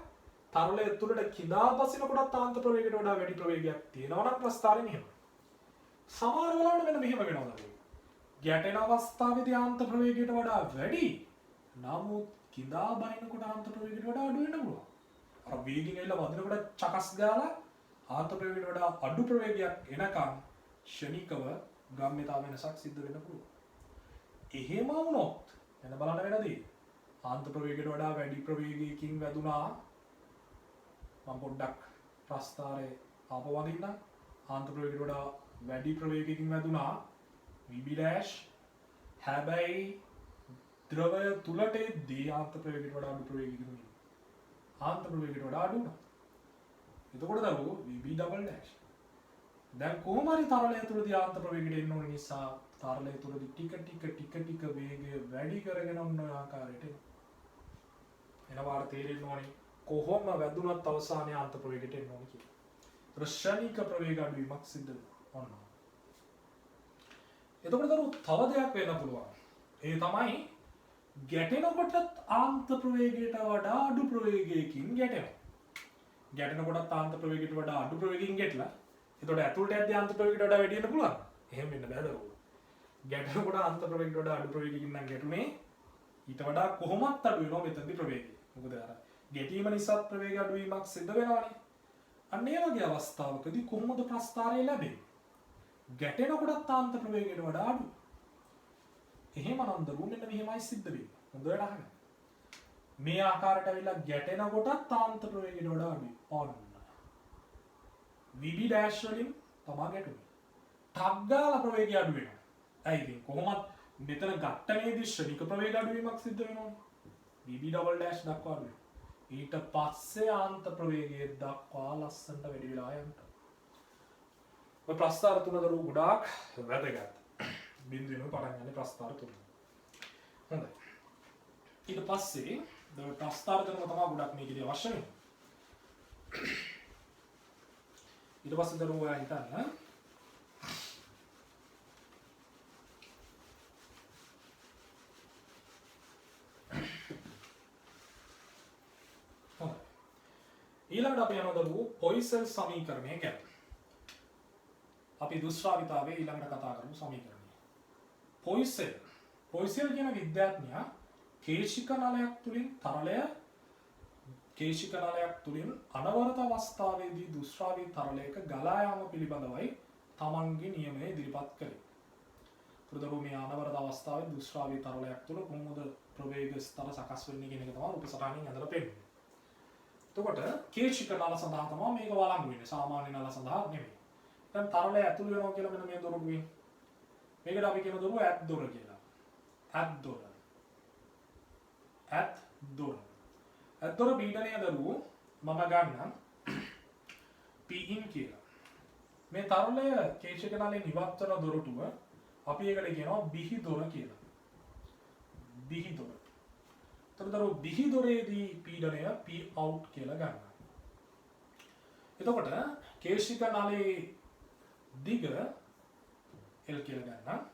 Speaker 1: තරලය තුළට කිඳා බසිනකොටත් ආන්ත ප්‍රවේගයට වඩා වැඩි ප්‍රවේගයක් තියෙනවා නම් ප්‍රස්ථාරය මෙහෙම. සමහර වෙලාවට මෙන්න මෙහෙම වෙනවා දරුවෝ. ගැටෙන අවස්ථාවේදී ආන්ත ප්‍රවේගයට වඩා වැඩි. නමුත් කිඳා බහිනකොට ආන්ත ප්‍රවේගයට වඩා අඩු වෙන්න පුළුවන්. අර වේගයෙන් ඇවිල්ලා වදිනකොට චකස් ගාලා ආන්ත ප්‍රවේගයට වඩා අඩු ප්‍රවේගයක් එනකම් ශනිකව ගම්‍යතා වෙනසක් සිද්ධ වෙන්න පුළුවන්. එහෙම වුණොත් එන බලන්න වෙනදී ආන්ත ප්‍රවේගයට වඩා වැඩි ප්‍රවේගයකින් වැදුනා. මම පොඩ්ඩක් ප්‍රස්ථාරයේ ආපහු වදින්න. ආන්ත ප්‍රවේගයට වඩා වැඩි ප්‍රවේගයකින් වැදුනා VB dash. හැබැයි ද්‍රවය තුලට එද්දී ආන්ත ප්‍රවේගයට වඩා අඩු ප්‍රවේගයකින් වෙනවා. ආන්ත ප්‍රවේගයට වඩා අඩු වෙනවා. එතකොට දරුවෝ VB double dash. දැන් කොහොම හරි තරලය තුලදී ආන්ත ප්‍රවේගයට එන්න ඕන නිසා තරලය තුලදී ටික වේගය වැඩි කරගෙන ඔන්න ඔය ආකාරයට එනවා. තේරෙන්න ඕනේ කොහොම වැදුනත් අවසානයේ ආන්ත ප්‍රවේගයට එන්න ඕන කියලා. ශනික ප්‍රවේග අඩුවීමක් සිද්ධ වෙනවා. ඔන්න. එතකොට දරුවෝ තව දෙයක් වෙන්න පුළුවන්. ඒ තමයි ගැටෙනකොට ආන්ත ප්‍රවේගයට වඩා අඩු ප්‍රවේගයකින් ගැටෙනවා. ගැටෙනකොට ආන්ත ප්‍රවේගයට වඩා අඩු ප්‍රවේගකින් ගැටලා එතකොට ඇතුළට යද්දී ආන්ත ප්‍රවේගයට වඩා වැඩි වෙන්න පුළුවන්. එහෙම වෙන්න බෑ දරුවෝ. ගැටෙනකොට ආන්ත ප්‍රවේගයට වඩා අඩු ප්‍රවේගකින් නම් ගැටුනේ ඊට වඩා කොහොමත් අඩු වෙනවා මෙතනදී ප්‍රවේගය. මොකද අර ගැටීම නිසා ප්‍රවේග අඩුවීමක් සිද්ධ වෙනවානේ. අන්න ඒ වගේ අවස්ථාවකදී කොහොමද ප්‍රස්ථාරය ලැබෙන්නේ? ගැටෙනකොටත් ආන්ත ප්‍රවේගයට වඩා අඩු. එහෙම නම් දරුවෝ මෙන්න මෙහෙමයි සිද්ධ වෙන්නේ. හොඳට අහගන්න. මේ ආකාරයට අවිලා ගැටෙනකොටත් ආන්ත ප්‍රවේගයට වඩා අඩුයි. ඔන්න. VB dash වලින් තමයි ගැටුනේ. ටක් ගාලා ප්‍රවේගය අඩු වෙනවා. ඇයි ඉතින් කොහොමත් මෙතන ඝට්ටනයේදී ශ්‍රේණික ප්‍රවේග අඩුවීමක් සිද්ධ වෙනවනේ. VB double dash දක්වා අඩු වෙනවා. ඊට පස්සේ ආන්ත ප්‍රවේගය දක්වා ලස්සනට වැඩි වෙලා යනවා. ඔය ප්‍රස්ථාර තුන දරුවෝ ගොඩාක් වැදගත්. බිඳුවෙන් පටන් ගන්න ප්‍රස්ථාර තුන. හොඳයි. ඊට පස්සේ දරුවෝ ප්‍රස්ථාර තුනම තමයි ගොඩක් මේකේදී අවශ්‍ය වෙන්නේ. ඊට පස්සේ දරුවෝ ඔයා හිතන්න ඊළඟට අපි යනවා දරුවෝ පොයිසල් සමීකරණය ගැන. අපි දුෂ්ටාවිතාවේ ඊළඟට කතා කරමු සමීකරණය. පොයිසල් කියන විද්‍යාඥයා කේශික නලයක් තුලින් අනවරත අවස්ථාවේදී දුෂ්ටාවී තරලයක ගලා යාම පිළිබඳවයි තමන්ගේ නියමය ඉදිරිපත් කළේ. පුරුදු මේ අනවරත අවස්ථාවේ දුෂ්ටාවී තරලයක් තුල කොහොමද ප්‍රවේග ස්තර සකස් වෙන්නේ කියන එක තමයි උපසටහනින් ඇඳලා පෙන්නන්නේ. එතකොට කේශික නල සඳහා තමයි මේක වළංගු වෙන්නේ. සාමාන්‍ය නල සඳහා නෙමෙයි. දැන් තරලය ඇතුළු වෙනවා කියලා මෙන්න මේ දොරටුවේ. මේකට අපි කියන දොරුව ඇත් දොර කියලා. ඇත් දොර. ඇත් දොර පීඩනය දරුවෝ මම ගන්නම් P-in කියලා. මේ තරලය කේශික නලෙන් ඉවත් වෙන දොරටුව අපි ඒකට කියනවා බිහි දොර කියලා. බිහි දොර. තොරදරු බිහි දොරේදී පීඩනය P out කියලා ගන්නවා. එතකොට කේශික නලයේ දිග L කියලා ගන්නවා.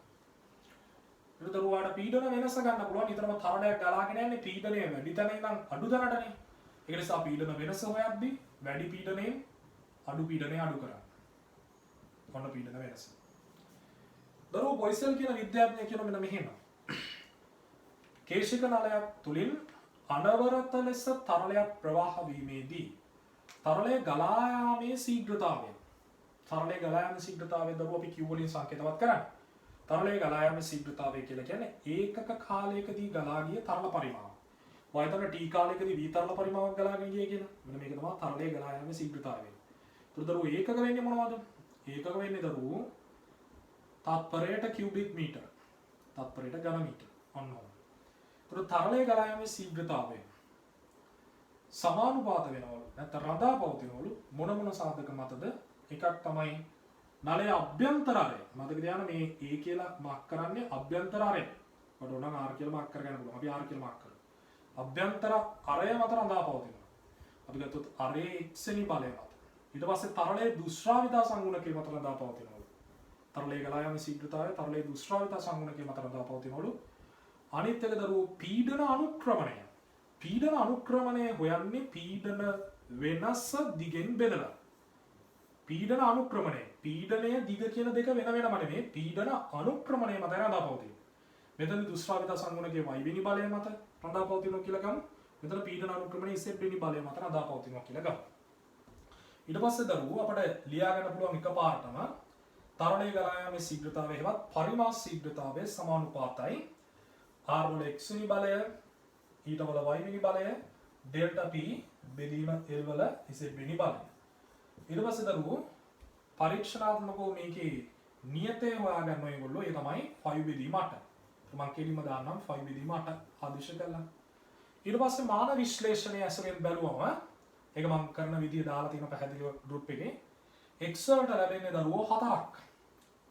Speaker 1: තොරදරුවාට පීඩන වෙනස ගන්න පුළුවන්. ඊතරම තරණයක් ගලාගෙන යන්නේ පීඩනය වැඩි තැන ඉඳන් අඩු තැනටනේ. ඒක නිසා පීඩන වෙනස හොයද්දී වැඩි පීඩනයෙන් අඩු පීඩනය අඩු කරන්න. මොන පීඩන වෙනස. දරුවෝ පොයිසල් කියන විද්‍යාඥයා කියන මෙන්න මෙහෙම. කේශික නලයක් තුලින් අනවරත ලෙස තරලයක් ප්‍රවාහ වීමේදී තරලය ගලා යාමේ ශීඝ්‍රතාවය දරුවෝ අපි Q වලින් සංකේතවත් කරන්නේ. තරලය ගලා යාමේ ශීඝ්‍රතාවය කියලා කියන්නේ ඒකක කාලයකදී ගලා ගිය තරල පරිමාව. වයතන T කාලයකදී V තරල පරිමාවක් ගලාගෙන ගියේ කියලා. මෙන්න මේක තමයි තරලය ගලා යාමේ ශීඝ්‍රතාවය. ඒතර දරුවෝ ඒකක වෙන්නේ මොනවද? ඒකක වෙන්නේ දරුවෝ තත්පරයට කියුබික් මීටර. තත්පරයට ඝන මීටර. ඔන්න ඔන්න. තරලය ගලා යාමේ ශීඝ්‍රතාවය සමානුපාත වෙනවලු නැත්නම් රඳා පවතිනවලු මොන සාධක මතද? එකක් තමයි නලයේ අභ්‍යන්තරය. මතක තියාගන්න මේ A කියලා මාක් කරන්නේ අභ්‍යන්තරය. කොට උනම් R කියලා මාක් කරගන්න පුළුවන්. අපි R කියලා මාක් කරමු. අභ්‍යන්තර අරය මත රඳා පවතිනවා. අපි ගත්තොත් අරේ x වෙනි බලය මත. ඊට පස්සේ තරලයේ දුෂ්ටාවිතා සංගුණකේ මත රඳා පවතිනවලු. තරලය ගලා යාමේ ශීඝ්‍රතාවය තරලයේ දුෂ්ටාවිතා සංගුණකේ මත රඳා පවතිනවලු. අනිත් එක දරුවෝ පීඩන අනුක්‍රමණය. පීඩන අනුක්‍රමණය හොයන්නේ පීඩන වෙනස දිගෙන් බෙදලා. පීඩන අනුක්‍රමණය. පීඩනය දිග කියන දෙක වෙන වෙනම නෙමෙයි. පීඩන අනුක්‍රමණය මත රඳා පවතින. මෙතන දුෂ්ටාවිතා සංගුණකේ y වෙනි බලය මත රඳා පවතිනවා කියලා ගමු. මෙතන පීඩන අනුක්‍රමණය z වෙනි බලය මත රඳා පවතිනවා කියලා ගමු. ඊට පස්සේ දරුවෝ අපිට ලියා ගන්න පුළුවන් එකපාරටම තරලය ගලා යාමේ ශීඝ්‍රතාවය හෙවත් පරිමාස ශීඝ්‍රතාවය සමානුපාතයි R වල x වෙනි බලය ඊට වල y වෙනි බලය ඩෙල්ටා p බෙදීම L වල z වෙනි බලය. ඊට පස්සේ දරුවෝ පරීක්ෂණාත්මකව මේකේ නියතය හොයාගන්න ඕගොල්ලෝ. ඒ තමයි 5 බෙදීම 8. මම කෙලින්ම දාන්නම් 5 බෙදීම 8 ආදේශ කළා. ඊට පස්සේ මාන විශ්ලේෂණය ඇසුරෙන් බැලුවම ඒක මම කරන විදිය දාලා තියෙන පැහැදිලිව group එකේ x වලට ලැබෙන්නේ දරුවෝ 4ක්.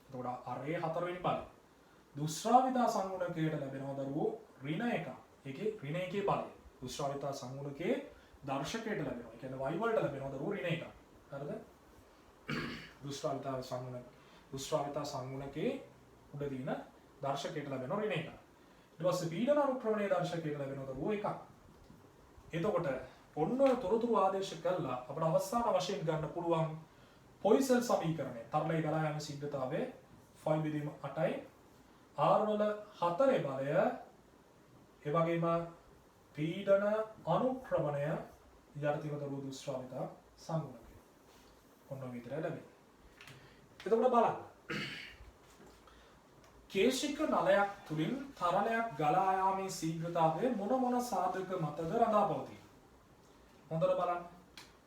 Speaker 1: එතකොට අරේ 4 වෙනි බලය. දුෂ්ටාවිතා සංගුණකයට ලැබෙනවා දරුවෝ ඍණ 1. ඒකේ ඍණ 1 බලය. දුෂ්ටාවිතා සංගුණකයේ දර්ශකයට ලැබෙනවා. ඒ කියන්නේ y වලට ලැබෙනවා දරුවෝ ඍණ 1. හරිද? දුෂ්ටාවිතා සංගුණකයේ උඩ දින දර්ශකයට ලැබෙනවා ඍණ 1. ඊට පස්සේ පීඩන අනුක්‍රමණීය දර්ශකය ලැබෙනවා දරුවෝ එකක්. එතකොට ඔන්න ඔය තොරතුරු ආදේශ කළා අපිට අවසාන වශයෙන් ගන්න පුළුවන් පොයිසල් සමීකරණය. තරලයේ ගලා යාම සිද්ධතාවයේ ෆයි බෙදීම 8යි R වල 4 බලය ඒ වගේම පීඩන අනුක්‍රමණය යටිතීන දරුවෝ දුෂ්ටාවිතා සංගුණකය. ඔන්න ඔය විතරයි ලැබෙන්නේ. එතකොට බලන්න. කේශික නලයක් තුලින් තරලයක් ගලා යාමේ ශීඝ්‍රතාවය මොන සාධක මතද රඳා පවතී? හොඳට බලන්න.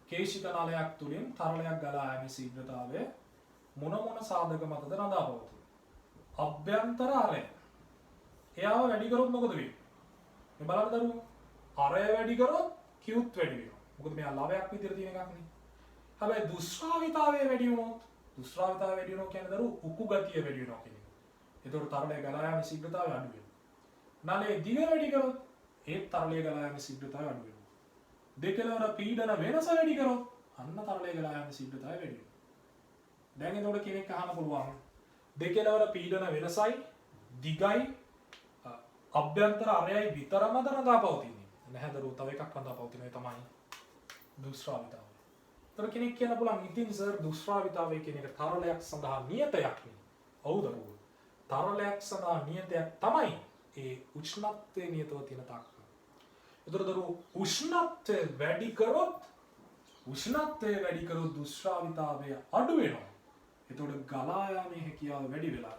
Speaker 1: කේශික නලයක් තුලින් තරලයක් ගලා යාමේ ශීඝ්‍රතාවය මොන සාධක මතද රඳා පවතී? අභ්‍යන්තර ආරය. එයාව වැඩි කරොත් මොකද වෙන්නේ? මේ බලන්න දරුවෝ. ආරය වැඩි කරොත් Qත් වැඩි වෙනවා. මොකද මෙයා ලවයක් විදිහට තියෙන එකක් නේ. හැබැයි දුෂ්ටාවිතාවය වැඩි වුණොත් දුෂ්ටාවිතාවය වැඩි වෙනවා කියන්නේ දරුවෝ උකු ගතිය වැඩි වෙනවා කියන එක. ඒතකොට තරලයේ ගලා යාමේ ශීඝ්‍රතාවය අඩු වෙනවා. නලයේ දිග වැඩි කරොත් ඒ තරලයේ ගලා යාමේ ශීඝ්‍රතාවය අඩු වෙනවා. දෙකලවර පීඩන වෙනස වැඩි කරොත් අන්න තරලයේ ගලා යාමේ ශීඝ්‍රතාවය වැඩි වෙනවා. දැන් එතකොට කෙනෙක් අහන්න පුළුවන් දෙකලවර පීඩන වෙනසයි දිගයි අභ්‍යන්තර අරයයි විතරමද රඳා පවතින්නේ. නැහැ දරුවෝ තව එකක් රඳා පවතින ඒ තමයි දුෂ්ටාවිතාවය. ඒතර කෙනෙක් කියන්න පුළුවන් ඉතින් සර් දුෂ්ටාවිතාවය කියන එක තරලයක් සඳහා නියතයක් නේ. ඔව් දරුවෝ. තරලයක් සඳහා නියතයක් තමයි ඒ උෂ්ණත්වයේ නියතව තියෙන තාක්ක. ඒතර දරුවෝ උෂ්ණත්වය වැඩි කරොත් දුෂ්ටාවිතාවය අඩු වෙනවා. එතකොට ගලා යාමේ හැකියාව වැඩි වෙලා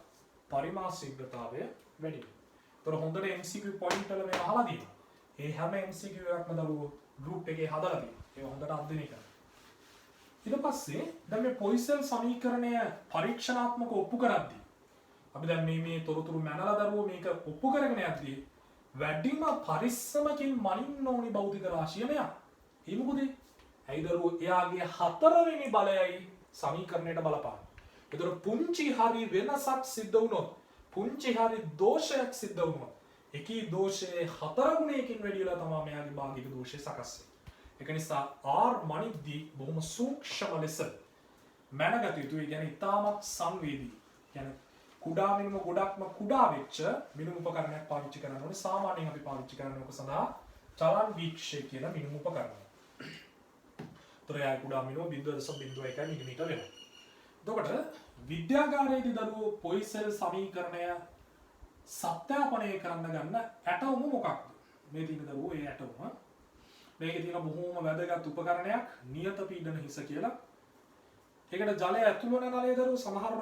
Speaker 1: පරිමාණ ශීඝ්‍රතාවය වැඩි වෙනවා. ඒතර හොඳට MCQ පොයින්ට් වල මේ අහලා තියෙනවා. ඒ හැම MCQ එකක්ම දරුවෝ ගෲප් එකේ හදලා තියෙනවා. ඒක හොඳට අධ්‍යයනය කරන්න. ඊට පස්සේ දැන් මේ පොයිසල් සමීකරණය පරීක්ෂණාත්මකව ඔප්පු කරද්දී අපි දැන් මේ තොරතුරු මැනලා දරුවෝ මේක ඔප්පු කරගෙන යද්දී වැඩිම පරිස්සමකින් මනින්න ඕනි භෞතික රාශිය මෙයා. ඒ මොකද? ඇයි දරුවෝ එයාගේ 4 වෙනි බලයයි සමීකරණයට බලපාන. ඒතර පුංචි හරි වෙනසක් සිද්ධ වුණොත් පුංචි හරි දෝෂයක් සිද්ධ වුණොත් එකී දෝෂයේ 4 ගුණයකින් වැඩි වෙලා තමයි මෙයාගේ භාගික දෝෂය සකස් වෙන්නේ. ඒක නිසා R මනිද්දී බොහොම සූක්ෂම ලෙස මැනගත යුතුයි. ඒ කියන්නේ ඉතාමත් සංවේදී. කියන්නේ කුඩා මිනුම ගොඩක්ම කුඩා වෙච්ච මිනුම් උපකරණයක් පාවිච්චි කරන්න ඕනේ. සාමාන්‍යයෙන් අපි පාවිච්චි කරන්නේ ඔක සඳහා චලන් වීක්ෂය කියන මිනුම් උපකරණය. ත්‍රයයි කුඩා මිනුම 0.01 මිලිමීටර වෙනවා. එතකොට විද්‍යාගාරයේදී දරුවෝ පොයිසල් සමීකරණය සත්‍යාපනය කරන්න ගන්න ඇටවුම මොකක්ද? මේ තියෙන දරුවෝ ඒ ඇටවුම. මේකේ තියෙන බොහෝම වැදගත් උපකරණයක් නියත පීඩන හිස කියලා. ඒකට ජලය ඇතුළු වෙන නලයේ දරුවෝ සමහර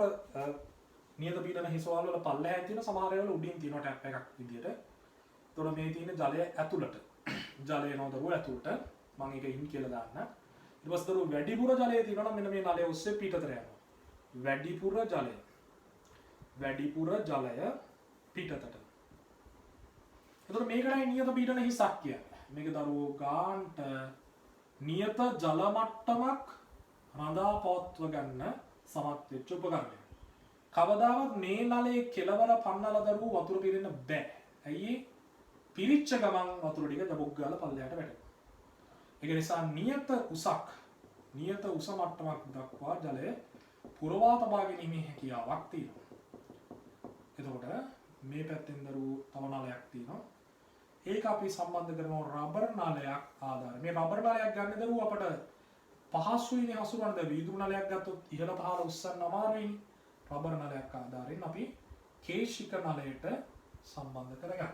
Speaker 1: නියත පීඩන හිසවල වල පල්ලෙහාන් තියෙන සමහර ඒවාල උඩින් තියෙන ටැප් එකක් විදියට. එතකොට මේ තියෙන ජලය ඇතුළට. ජලය එනවා දරුවෝ ඇතුළට. මම ඒක ඉන් කියලා දාන්න. ඊට පස්සේ දරුවෝ වැඩිපුර ජලය තියෙනවා නම් මෙන්න මේ නලය ඔස්සේ පිටතට යනවා. වැඩිපුර ජලය පිටතට. එතකොට මේකටයි නියත පීඩන හිසක් කියන්නේ. මේක දරුවෝ ගාන්ට නියත ජල මට්ටමක් රඳා පවත්ව ගන්න සමත් වෙච්ච උපකරණයක්. කවදාවත් මේ නලයේ කෙලවර පන්නලා දරුවෝ වතුර පිරෙන්න බෑ. ඇයි පිරිච්ච ගමන් වතුර ටික දබොක් ගාලා පල්ලෙහාට වැටෙනවා. ඒක නිසා නියත උස මට්ටමක් දක්වා ජලය පුරවා තබා ගැනීමේ හැකියාවක් තියෙනවා. එතකොට මේ පැත්තෙන් දරුවෝ තව නලයක් තියෙනවා. ඒක අපි සම්බන්ධ කරනවා රබර් නලයක් ආධාරයෙන්. මේ රබර් නලයක් ගන්න දරුවෝ අපට පහසුයිනේ හසුරවන්න. වීදුරු නලයක් ගත්තොත් ඉහළ පහළ උස්සන්න අමාරුයිනේ. රබර් නලයක් ආධාරයෙන් අපි කේශික නලයට සම්බන්ධ කරගන්නවා.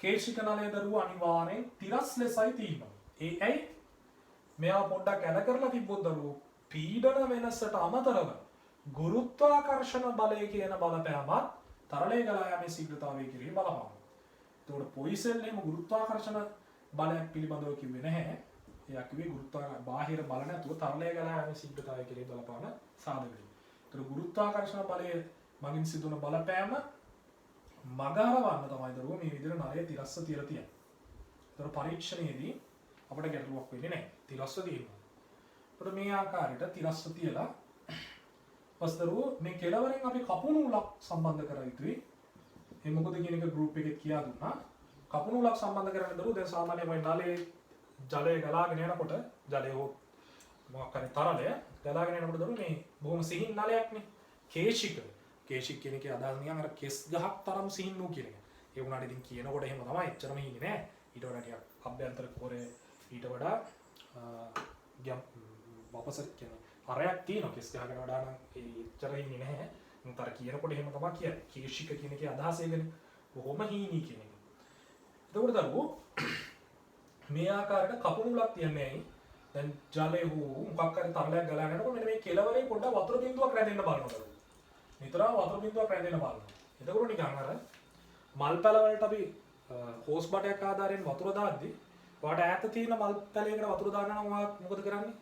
Speaker 1: කේශික නලය දරුවෝ අනිවාර්යෙන් තිරස් ලෙසයි තියෙනවා. ඒ ඇයි? මෙයා පොඩ්ඩක් ඇල කරලා තිබ්බොත් දරුවෝ පීඩන වෙනසට අමතරව ගුරුත්වාකර්ෂණ බලය කියන බලපෑමත් තරලයේ ගලා යාමේ ශීඝ්‍රතාවය කෙරෙහි බලපානවා. එතකොට පොයිසල් එහෙම ගුරුත්වාකර්ෂණ බලයක් පිළිබඳව කිව්වේ නැහැ. එයා කිව්වේ බාහිර බල නැතුව තරලයේ ගලා යාමේ ශීඝ්‍රතාවය කෙරෙහි බලපාන සාධකයි. ඒතර ගුරුත්වාකර්ෂණ බලය මගින් සිදුවන බලපෑම මගහරවන්න තමයි දරුවෝ මේ විදිහට නලයේ තිරස්ස තියලා තියෙන්නේ. ඒතර පරීක්ෂණයේදී අපිට ගැටලුවක් වෙන්නේ නැහැ. තිරස්ස තියෙනවා. ඒතර මේ ආකාරයට තිරස්ස තියලා පස්දරුවෝ මේ කෙලවරෙන් අපි කපුණු උලක් සම්බන්ධ කර යුතුයි. ඒ මොකද කියන එක ගෲප් එකේ කියා දුන්නා. කපුණු උලක් සම්බන්ධ කරන්න දරුවෝ දැන් සාමාන්‍යයෙන් මේ නලයේ ජලය ගලාගෙන යනකොට ජලය හෝ මොකක් හරි තරලය ගලාගෙන යනකොට දරුවෝ මේ බොහොම සිහින් නලයක්නේ. කේශික කියන එකේ අදහස් නිකන් අර කෙස් ගහක් තරම් සිහින් වූ කියන එක. ඒ වුණාට ඉතින් කියනකොට එහෙම තමයි එච්චරම හින්නේ නෑ. ඊට වඩා ටිකක් අභ්‍යන්තර කෝරේ ඊට වඩා වපසර් කියන්නේ අරයක් තියෙනවා කෙස් ගහකට වඩා නම් ඒ එච්චර හින්නේ නැහැ. මුතර කියනකොට එහෙම තමයි කියන්නේ. කේශික කියන එකේ අදහස ඒකනේ. කොහොම හීනි කියන එක. එතකොට දරුවෝ මේ ආකාරයට කපුණුලක් තියන්නේ ඇයි? දැන් ජලය හෝ මොකක් හරි තරලයක් ගලා යනකොට මෙන්න මේ කෙළවරේ පොඩ්ඩක් වතුර බිඳුවක් රැඳෙන්න බලනවා දරුවෝ. නිතරම වතුර බිඳුවක් රැඳෙන්න බලනවා. එතකොට නිකන් අර මල් පැල වලට අපි හෝස් බටයක් ආධාරයෙන් වතුර දාද්දි ඔයාට ඈත තියෙන මල් පැලයකට වතුර දාන්න නම් ඔයා මොකද කරන්නේ?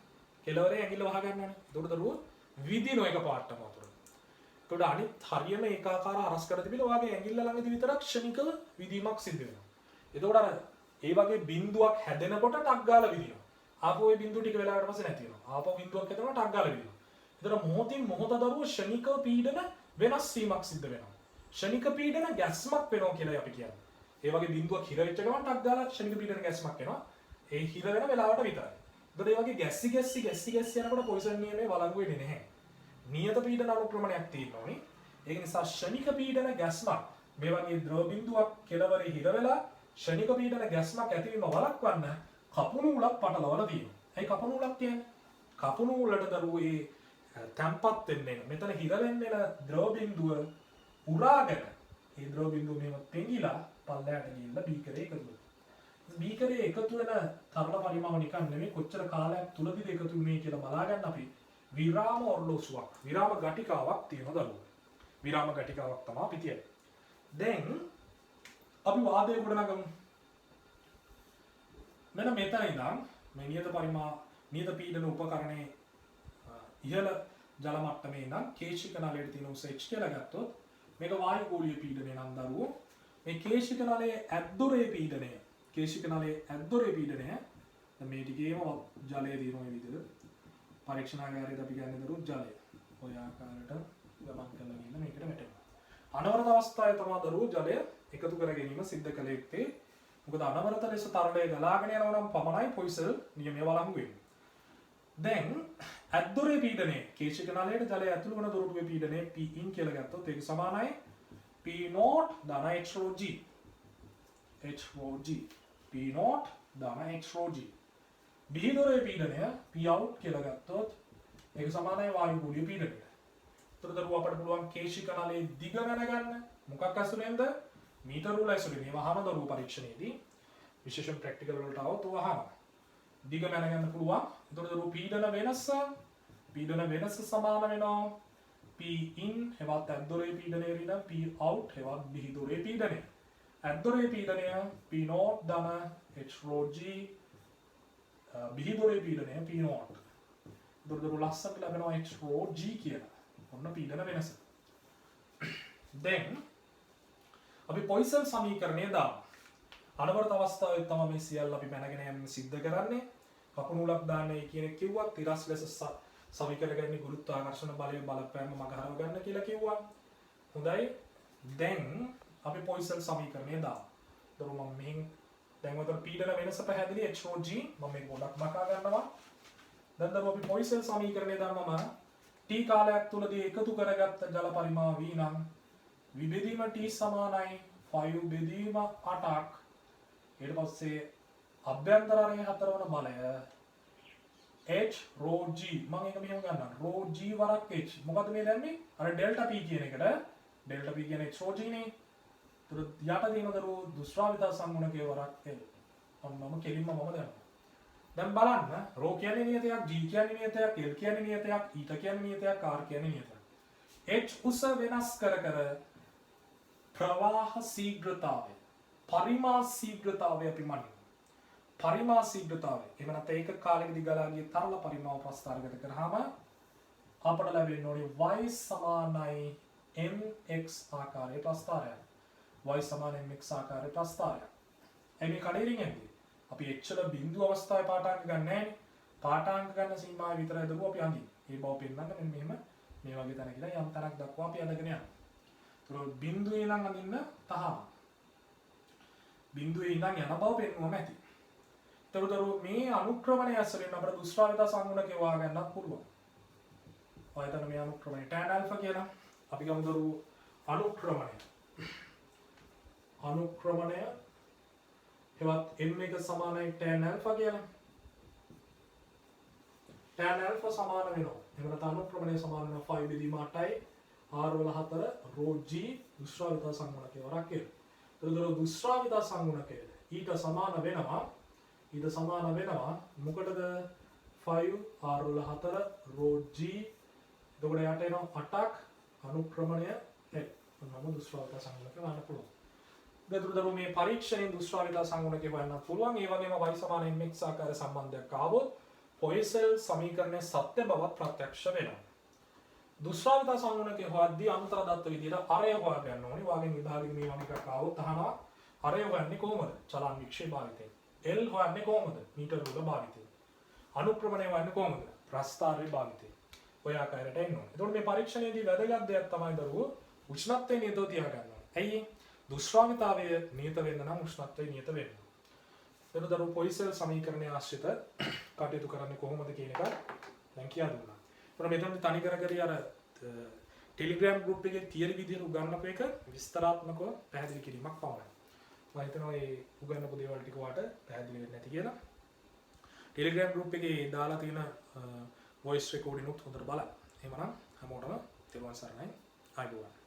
Speaker 1: කෙළවරේ ඇඟිල්ල වහ ගන්නවනේ. එතකොට දරුවෝ විදිනෝ එක පාටම වතුර. එතකොට අනිත් හරියම ඒකාකාර අරස් කර තිබිලා ඔයාගේ ඇඟිල්ල ළඟදී විතරක් ක්ෂණිකව විදීමක් සිද්ධ වෙනවා. එතකොට අර ඒ වගේ බිඳුවක් හැදෙනකොට ටක් ගාලා විදිනවා. ආපහු ඒ බිඳුව ටික වෙලාවකට පස්සේ නැති වෙනවා. ආපහු බිඳුවක් හැදෙනවා ටක් ගාලා විදිනවා. එතකොට මොහොතින් මොහොත දරුවෝ ක්ෂණිකව පීඩන වෙනස් වීමක් සිද්ධ වෙනවා. ක්ෂණික පීඩන ගැස්මක් වෙනවා කියලා අපි කියන්නේ. ඒ වගේ බිඳුවක් හිර වෙච්ච ගමන් ටක් ගාලා ක්ෂණික පීඩන ගැස්මක් එනවා. ඒ හිර වෙන වෙලාවට විතරයි. එතකොට ඒ වගේ ගැස්සි යනකොට පොයිසන් නියමයේ වළංගු වෙන්නේ නැහැ. නියත පීඩන අනුක්‍රමණයක් තියෙනවානේ. ඒක නිසා ක්ෂණික පීඩන ගැස්මක් මේ වගේ ද්‍රව බිඳුවක් කෙළවරේ හිර වෙලා ක්ෂණික පීඩන ගැස්මක් ඇතිවීම වළක්වන්න කපුණු උලක් පටලවලා තියෙනවා. ඒ කපුණු උලක් කියන්නේ කපුණු උලට දරුවෝ ඒ තැම්පත් වෙන්නේ මෙතන හිර වෙන්නේ ද්‍රව බිඳුව උරාගෙන ඒ ද්‍රව බිඳුව මෙහෙම පෙඟිලා පල්ලයට ගිහිල්ලා බීකරේ එකතු වෙනවා. බීකරේ එකතු වෙන තරල පරිමාව නිකන් නෙමෙයි කොච්චර කාලයක් තුලදීද එකතු වුනේ කියලා බලා ගන්න අපි විරාම ඔරලෝසුවක් විරාම ගටිකාවක් තියෙනවා දරුවෝ. විරාම ගටිකාවක් තමයි අපි කියන්නේ. දැන් අපි වාදයේ ගොඩනගමු. මෙන්න මෙතන ඉඳන් මේ නියත පීඩන උපකරණයේ ඉහළ ජල මට්ටමේ ඉඳන් කේශික නලයට තියෙන උස h කියලා ගත්තොත් මේක වායු ගෝලීය පීඩනය නම් දරුවෝ මේ කේශික නලයේ ඇද්දොරේ පීඩනය මේ ටිකේම ජලයේ තියෙන මේ විදිහට පරීක්ෂණාගාරයේදී අපි ගන්න දරුවෝ ජලය ඔය ආකාරයට ගමන් කරලා ගිහින් මේකට වැටෙනවා. අනවරත අවස්ථාවේ තමයි දරුවෝ ජලය එකතු කර ගැනීම සිද්ධ කළ යුත්තේ. මොකද අනවරත ලෙස තරලය ගලාගෙන යනවා නම් පමණයි පොයිසල් නියමය වළංගු වෙන්නේ. දැන් ඇද්දොරේ පීඩනය කේශික නලයට ජලය ඇතුළු වන දොරටුවේ පීඩනය Pin කියලා ගත්තොත් ඒක සමානයි P0 ධන h rho g P0 ධන h rho g. බිහිදොරේ පීඩනය Pout කියලා ගත්තොත් ඒක සමානයි වායු ගෝලීය පීඩනයට. එතකොට දරුවෝ අපට පුළුවන් කේශික නලයේ දිග දැනගන්න මොකක් ඇසුරෙන්ද? මීටර රූල ඇසුරෙන්. මේව අහන දරුවෝ පරීක්ෂණයේදී විශේෂයෙන් ප්‍රැක්ටිකල් වලට આવොත් ඔය අහන. දිග දැනගන්න පුළුවන්. එතකොට දරුවෝ පීඩන වෙනස සමාන වෙනවා Pin හෙවත් ඇද්දොරේ පීඩනය ඍණ Pout හෙවත් බිහිදොරේ පීඩනය. ඇද්දොරේ පීඩනය P0 ධන h rho g බිහිදොරේ පීඩනය P0. දරුවෝ ලස්සනට ලැබෙනවා h rho g කියලා. ඔන්න පීඩන වෙනස. දැන් අපි පොයිසල් සමීකරණය දාමු. අනවරත අවස්ථාවේ තමයි මේ සියල්ල අපි පැනගෙන යන්න සිද්ධ කරන්නේ. කපුණු උලක් දාන්නේ කියන එක කිව්වා. තිරස් ලෙස සමීකරණය ගුරුත්වාකර්ෂණ බලය බලපෑම මගහරව ගන්න කියලා කිව්වා. හොඳයි. දැන් අපි පොයිසල් සමීකරණය දාමු. දරුවෝ මම මෙහෙන් දැන් උතර පීඩන වෙනස පැහැදිලි h rho g මම මේක ගොඩක් මකා ගන්නවා. දැන් දරුවෝ අපි පොයිසල් සමීකරණය දාමම t කාලයක් තුලදී එකතු කරගත්ත ජල පරිමාව v නම් විබෙදීම t සමානයි 5 බෙදීම 8ක්. ඊට පස්සේ අභ්‍යන්තරාරයේ හතරවන බලය h rho g මම ඒක මෙහෙම ගන්නවා rho g වරක් h. මොකද මේ දැම්මේ අර ඩෙල්ටා p කියන එකට ඩෙල්ටා p කියන්නේ h rho g නේ. ඒතර යට තියෙන දරුවෝ දුෂ්ටාවිතා සංගුණකයේ වරක් l. ඔන්නම කෙලින්ම මම දැම්මා. දැන් බලන්න rho කියන්නේ නියතයක්, g කියන්නේ නියතයක්, l කියන්නේ නියතයක්, η කියන්නේ නියතයක්, r කියන්නේ නියතයක්. h උස වෙනස් කර ප්‍රවාහ ශීඝ්‍රතාවය, පරිමා ශීඝ්‍රතාවය අපි මනිමු. පරිමා ශීඝ්‍රතාවය. එහෙම නැත්නම් ඒක කාලෙකදී ගලා ගිය තරල පරිමාව ප්‍රස්ථාරගත කරාම අපට ලැබෙන්නේ y සමානයි mx ආකාරයේ ප්‍රස්ථාරයක්. y සමාන mx ආකාරයේ ප්‍රස්ථාරයක්. එන්නේ කඩේරින් යන්නේ. අපි එච්චර බිඳු අවස්ථාවේ පාඨාංක ගන්න නැහැ නේ. පාඨාංක ගන්න සීමාව විතරයි දරුවෝ අපි අඳින්නේ. මේ බව පෙන්නන්න මෙන්න මෙහෙම මේ වගේ තැනක ඉඳලා යම් තැනක් දක්වා අපි අඳගෙන යනවා. ඒතර බිඳුවේ ඉඳන් අඳින්න තහම. බිඳුවේ ඉඳන් යන බව පෙන්වුවම ඇති. ඒතර දරුවෝ මේ අනුක්‍රමණය ඇසුරින් අපිට දුෂ්ටාවිතා සංගුණකේ වා ගන්නත් පුළුවන්. ඔයතන මේ අනුක්‍රමණය tan alpha කියලා අපි ගමු දරුවෝ අනුක්‍රමණය. අනුක්‍රමණය හෙවත් m එක සමානයි tan alpha කියලා. tan alpha සමාන වෙනවා. එහෙම නැත්නම් අනුක්‍රමණය සමාන වෙනවා 5 බෙදීම 8යි r වල 4 rho g දුෂ්ටාවිතා සංගුණකය වරක් කියලා. එතකොට දුෂ්ටාවිතා සංගුණකය ඊට සමාන වෙනවා මොකටද 5 r වල 4 rho g එතකොට යට එනවා 8ක් අනුක්‍රමණය l. මොනවාම දුෂ්ටාවිතා සංගුණකය වන්න පුළුවන්. එතකොට මේ පරීක්ෂණයෙන් දුෂ්ටාවිතා සංගුණකය වන්න පුළුවන්. ඒ වගේම y සමාන mx ආකාර සම්බන්ධයක් ආවොත් පොයිසෙල් සමීකරණයේ සත්‍ය බවත් ප්‍රත්‍යක්ෂ වෙනවා. දුෂ්ටාවිතා සංගුණකය හොයද්දී අන්තර්දත්ත විදියට අරය හොයා ගන්න ඕනේ. වාගෙන් විභාගෙන් මේ වගේ එකක් ආවොත් අහනවා අරය හොයන්නේ කොහොමද? චලන වික්ෂේප භාවිතයෙන්. L හොයන්නේ කොහොමද? මීටර රුල භාවිතයෙන්. අනුක්‍රමණය හොයන්නේ කොහොමද? ප්‍රස්ථාරය භාවිතයෙන්. ඔය ආකාරයට එන්න ඕනේ. එතකොට මේ පරීක්ෂණයේදී වැදගත් දෙයක් තමයි දරුවෝ උෂ්ණත්වය නියතව තියා ගන්න ඕනේ. ඇයි? දුෂ්ටාවිතාවය නියත වෙන්න නම් උෂ්ණත්වය නියත වෙන්න. එතකොට දරුවෝ පොයිසෙල් සමීකරණය ආශ්‍රිත කටයුතු කරන්නේ කොහොමද කියන එක දැන් කියලා දුන්නා. එතකොට මෙතන තනි කර අර ටෙලිග්‍රෑම් ගෲප් එකේ තියරි විදියට උගන්වපු එක විස්තරාත්මකව පැහැදිලි කිරීමක් පමණයි. මම හිතනවා මේ උගන්වපු දේවල් ටික වාට පැහැදිලි වෙන්නේ නැති කියලා. ටෙලිග්‍රෑම් ගෲප් එකේ දාලා තියෙන වොයිස් රෙකෝඩින් උත් හොඳට බලන්න. එහෙමනම් හැමෝටම තෙරුවන් සරණයි. ආයුබෝවන්.